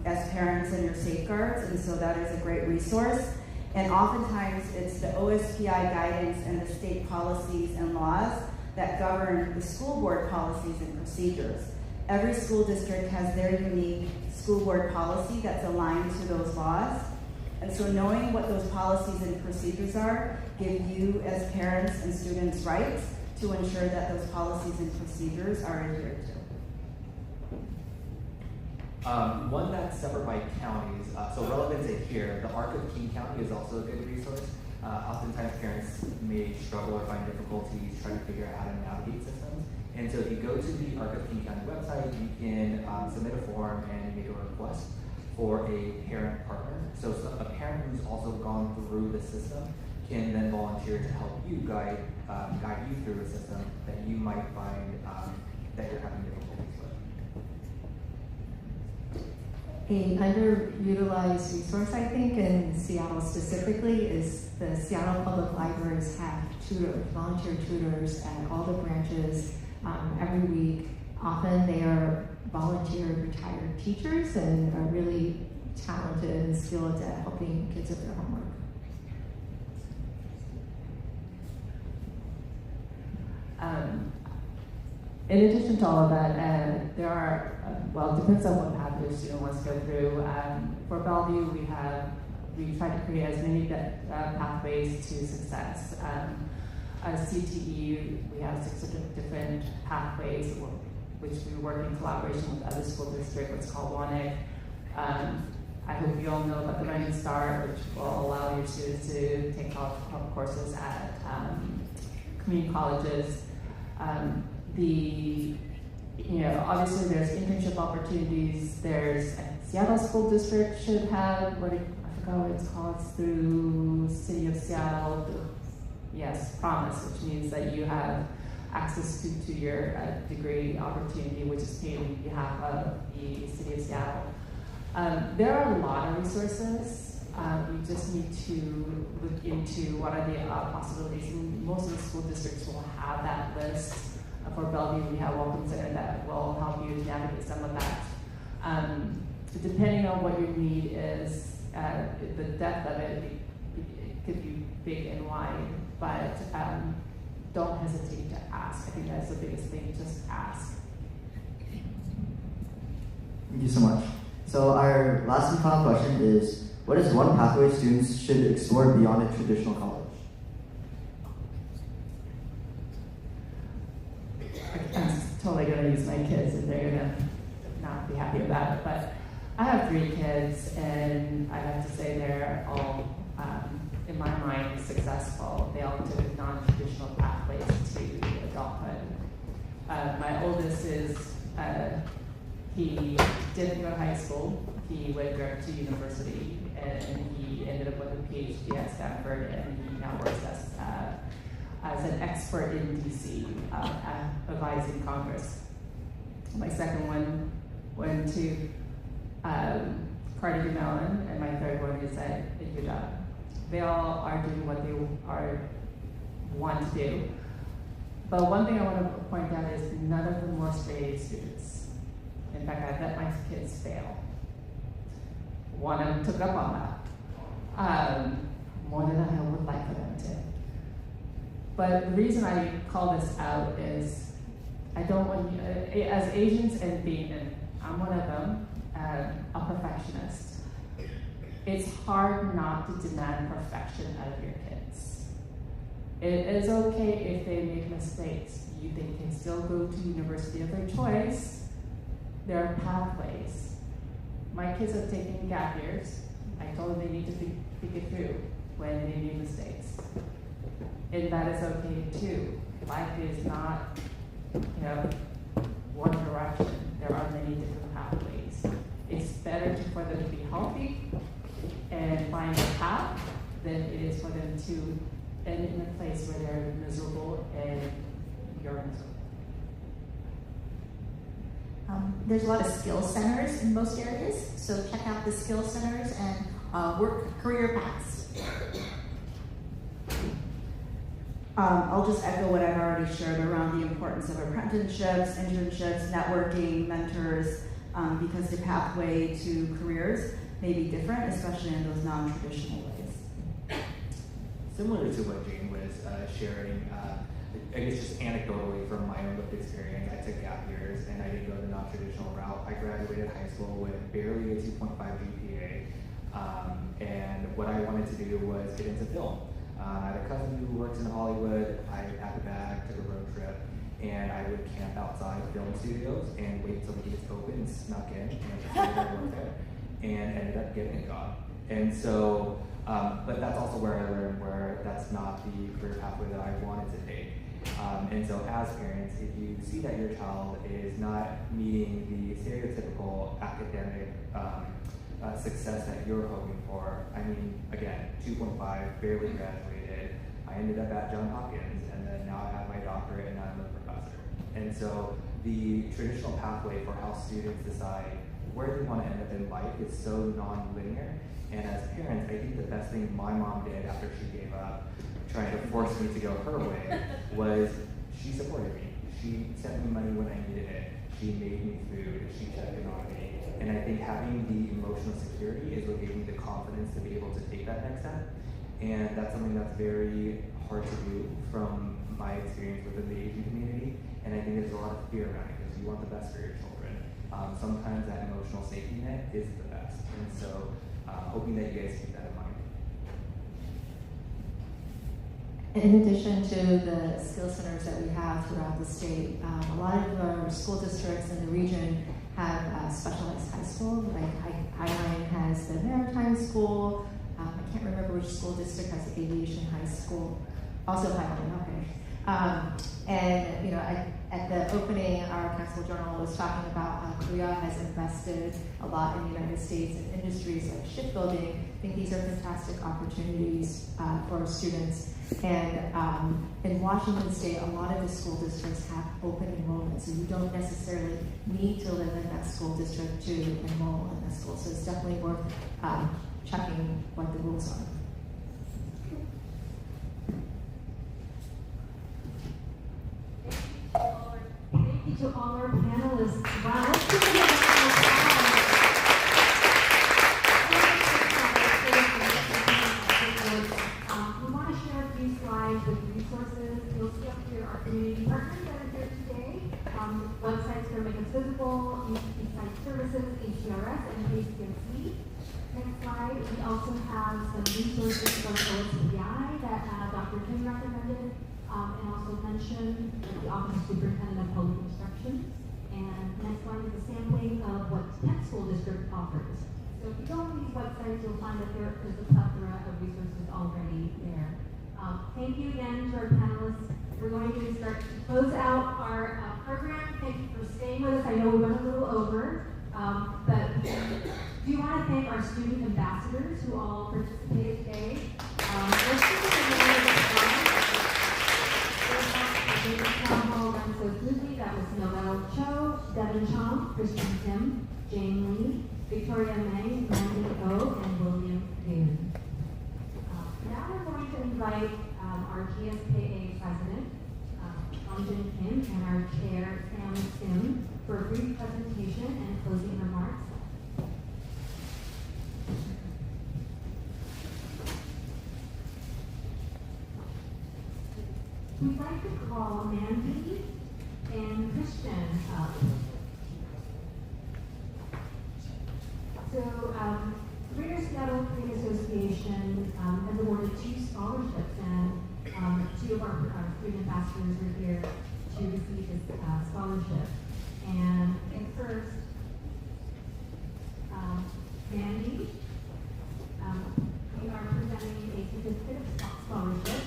as parents and your safeguards, and so that is a great resource. And oftentimes it's the OSPI guidance and the state policies and laws that govern the school board policies and procedures. Every school district has their unique school board policy that's aligned to those laws. And so knowing what those policies and procedures are give you as parents and students rights to ensure that those policies and procedures are adhered to. One that's separate by counties, so relevant to here, the ARC of King County is also a good resource. Oftentimes parents may struggle or find difficulties trying to figure out how to navigate systems. And so if you go to the ARC of King County website, you can submit a form and make a request for a parent partner. So a parent who's also gone through the system can then volunteer to help you guide you through a system that you might find that you're having difficulties with. A underutilized resource, I think, in Seattle specifically, is the Seattle Public Libraries have volunteer tutors at all the branches every week. Often they are volunteer retired teachers and are really talented and skilled at helping kids with their homework. In addition to all of that, there are, well, it depends on what path your student wants to go through. For Bellevue, we try to create as many pathways to success. CTE, we have 6 different pathways, which we work in collaboration with other school districts, what's called WANIC. I hope you all know about the Rising Star, which will allow your students to take health courses at community colleges. Obviously there's internship opportunities. There's Seattle School District should have, I forgot what it's called, it's through City of Seattle. Yes, Promise, which means that you have access to your degree opportunity, which is paid on behalf of the City of Seattle. There are a lot of resources. We just need to look into what are the possibilities. And most of the school districts will have that list. For Bellevue, we have a Welcome Center that will help you navigate some of that. Depending on what your need is, the depth of it could be big and wide, but don't hesitate to ask. I think that's the biggest thing, just ask. Thank you so much. So our last and final question is, what is one pathway students should explore beyond a traditional college? I'm totally going to use my kids and they're going to not be happy about it, but I have 3 kids and I have to say they're all, in my mind, successful. They all took non-traditional pathways to adulthood. My oldest is, he didn't go to high school. He went direct to university and he ended up with a PhD at Stanford and he now works as an expert in DC, advising Congress. My second one went to Carnegie Mellon, and my third one is at UW. They all are doing what they want to do. But one thing I want to point out is none of them were straight-A students. In fact, I let my kids fail. One of them took up on that, more than I would like for them to. But the reason I call this out is I don't want you, as Asians and being, and I'm one of them, a perfectionist. It's hard not to demand perfection out of your kids. It is okay if they make mistakes. They can still go to university of their choice. There are pathways. My kids have taken gap years. I told them they need to think it through when they make mistakes. And that is okay too. Life is not, one direction. There are many different pathways. It's better for them to be healthy and find a path than it is for them to end in a place where they're miserable and you're miserable. There's a lot of skill centers in most areas, so check out the skill centers and work career paths. I'll just echo what I've already shared around the importance of apprenticeships, internships, networking, mentors, because the pathway to careers may be different, especially in those non-traditional ways. Similar to what Jane was sharing, I guess just anecdotally from my own lived experience, I took gap years and I didn't go the non-traditional route. I graduated high school with barely a 2.5 GPA, and what I wanted to do was get into film. I had a cousin who works in Hollywood. I packed a bag, took a road trip, and I would camp outside film studios and wait until the gates opened, snuck in, and just worked there, and ended up getting a job. And so, but that's also where I learned where that's not the career pathway that I wanted to take. And so as parents, if you see that your child is not meeting the stereotypical academic success that you're hoping for, I mean, again, 2.5, barely graduated, I ended up at Johns Hopkins, and then now I have my doctorate and I'm a professor. And so the traditional pathway for how students decide where they want to end up in life is so non-linear. And as parents, I think the best thing my mom did after she gave up trying to force me to go her way was she supported me. She sent me money when I needed it. She made me food. She checked in on me. And I think having the emotional security is what gave me the confidence to be able to take that next step. And that's something that's very hard to do from my experience within the Asian community, and I think there's a lot of fear around it because you want the best for your children. Sometimes that emotional safety net is the best, and so hoping that you guys keep that in mind. In addition to the skill centers that we have throughout the state, a lot of our school districts in the region have specialized high school. Like Highline has the Maritime School. I can't remember which school district has the Aviation High School. Also Highline, okay. And you know, at the opening, our Council Journal was talking about how Korea has invested a lot in the United States in industries like shipbuilding. I think these are fantastic opportunities for our students. And in Washington State, a lot of the school districts have open enrollment, so you don't necessarily need to live in that school district to enroll in that school. So it's definitely worth checking what the rules are. Thank you to all our panelists. Wow, let's give them a round of applause. We want to share a few slides with resources. You'll see up here our community partners that are here today. Websites for Make Us Visible, Eastside Services, HCRS, and KCMC. Next slide. We also have some resources from OSPI that Dr. Kim recommended. And also mention the Office of Superintendent of Public Instruction. And next one is a sampling of what Penn School District offers. So if you go on these websites, you'll find that there is a plethora of resources already there. Thank you again to our panelists. We're going to start to close out our program. Thank you for staying with us. I know we went a little over, but do you want to thank our student ambassadors who all participated today? Let's give them a round of applause. Town Hall ran so smoothly. That was Noel Cho, Devin Chong, Christian Kim, Jane Lee, Victoria Meng, Randy O, and William Yoon. Now we're going to invite our GSKA president, Jin Kim, and our chair, Sam Sim, for a brief presentation and closing remarks. We'd like to call Mandy and Christian up. So, Greater Seattle Korean Association has awarded 2 scholarships, and 2 of our student ambassadors are here to receive this scholarship. And first, Mandy, we are presenting a certificate of scholarship,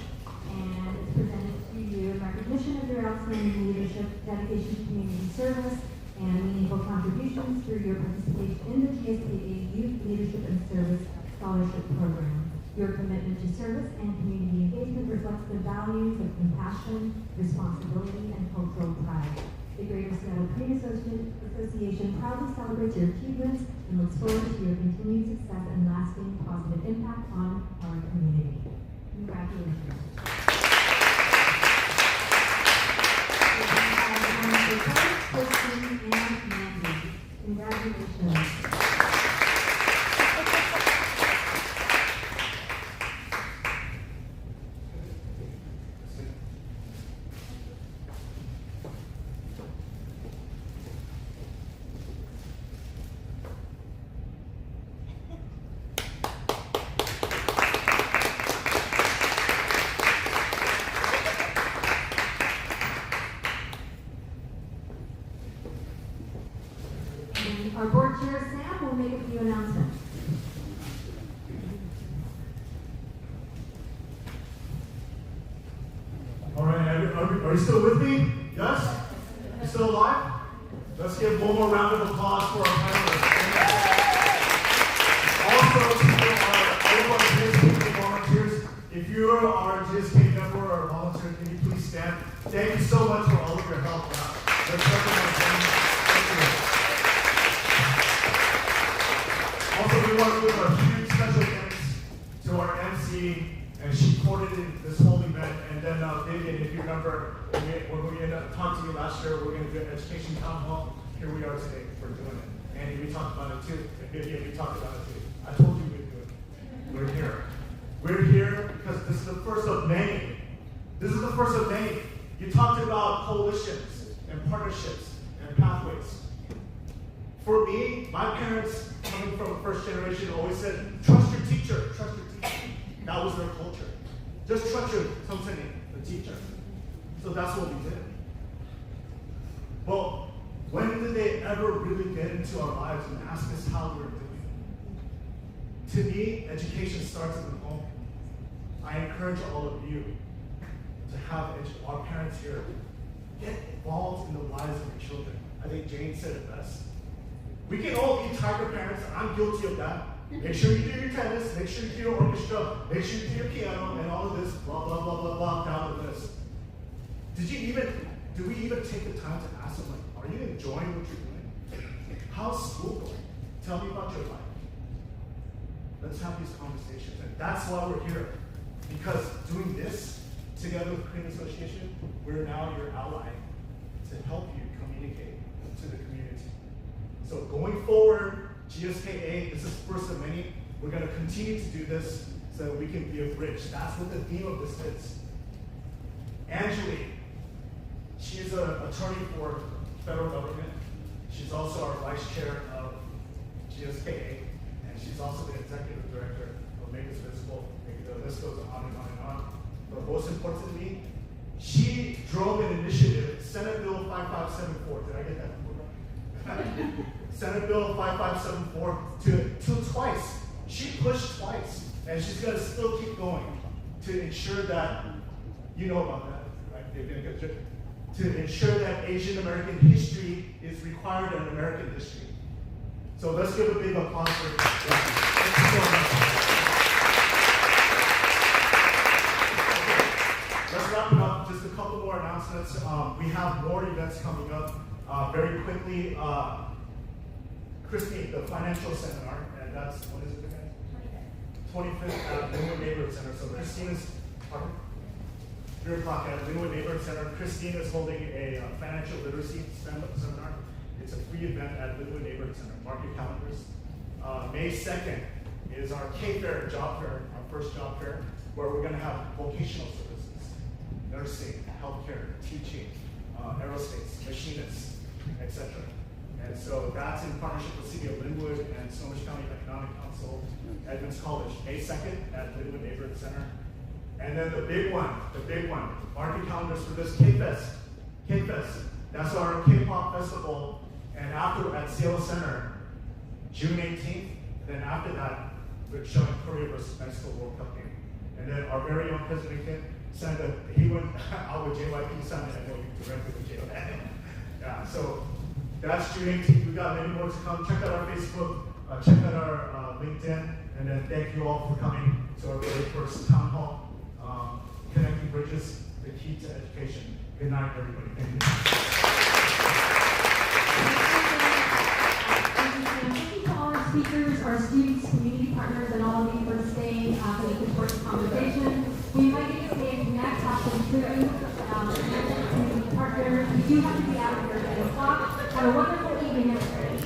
and it's presented to you in recognition of your outstanding leadership, dedication to community service, and meaningful contributions through your participation in the GSKA Youth Leadership and Service Scholarship Program. Your commitment to service and community engagement reflects the values of compassion, responsibility, and cultural pride. The Greater Seattle Korean Association proudly celebrates your achievements and looks forward to your continued success and lasting positive impact on our community. Congratulations. Christine and Mandy. Congratulations. Our board chair, Sam, will make a few announcements. All right, are you still with me? Yes? You still alive? Let's give one more round of applause for our panelists. Also, to our GSK volunteers, if you are our GSK member or volunteer, can you please stand? Thank you so much for all of your help. Let's recognize them. Also, we want to give a huge special thanks to our MC, and she coordinated this whole event. And then Vivian, if you remember, when we talked to you last year, we're going to do an education town hall. Here we are today. We're doing it. Andy, we talked about it too. And Vivian, we talked about it too. I told you we'd do it. We're here. We're here because this is the first of many This is the first of many. You talked about coalitions and partnerships and pathways. For me, my parents, coming from first generation, always said, trust your teacher, trust your teacher. That was their culture. Just trust your the teacher. So that's what we did. Well, when did they ever really get into our lives and ask us how we're doing? To me, education starts at the home. I encourage all of you to have our parents here get involved in the lives of your children. I think Jane said it best. We can all be tiger parents. I'm guilty of that. Make sure you do your tennis, make sure you do your orchestra, make sure you do your piano, and all of this, blah, blah, blah, blah, blah, down the list. Do we even take the time to ask them, like, are you enjoying what you're doing? How's school going? Tell me about your life. Let's have these conversations. And that's why we're here. Because doing this together with Korean Association, we're now your ally to help you communicate to the community. So going forward, GSKA, this is first of many. We're going to continue to do this so that we can be a bridge. That's what the theme of this is. Angeli, she is an attorney for federal government. She's also our vice chair of GSKA, and she's also the executive director of Make Us Visible. The list goes on and on and on. But most importantly, she drove an initiative, Senate Bill 5574. Did I get that right? Senate Bill 5574 to twice. She pushed twice, and she's going to still keep going to ensure that, you know about that, right? To ensure that Asian American history is required in American history. So let's give a big applause for that. Thank you so much. Okay. Let's wrap it up. Just a couple more announcements. We have more events coming up very quickly. Christine, the financial seminar, and that's, what is it again? 25th at Linwood Neighborhood Center. So Christine is, 3 o'clock at Linwood Neighborhood Center. Christine is holding a financial literacy seminar. It's a free event at Linwood Neighborhood Center. Mark your calendars. May 2nd is our K-Fair job fair, our first job fair, where we're going to have vocational services, nursing, healthcare, teaching, aerospace, machinists, etc. And so that's in partnership with City of Linwood and Snohomish County Economic Council, Edmonds College, May 2nd at Linwood Neighborhood Center. And then the big one, mark your calendars for this, K-Fest. K-Fest, that's our K-pop festival. And after at Seattle Center, June 18th. Then after that, we're showing Korea versus Mexico World Cup game. And then our very own President Kim sent he went out with JYP, signed an MOU directly with JYP. Yeah, so that's June 18th. We got many more to come. Check out our Facebook, check out our LinkedIn, and then thank you all for coming to our very first town hall. Connecting bridges, the key to education. Good night, everybody. Thank you. Thank you to all our speakers, our students, community partners, and all of you for staying for this important conversation. We invite you to stay next after the community partners. You do have to be out here at 8 o'clock. Have a wonderful evening, everybody.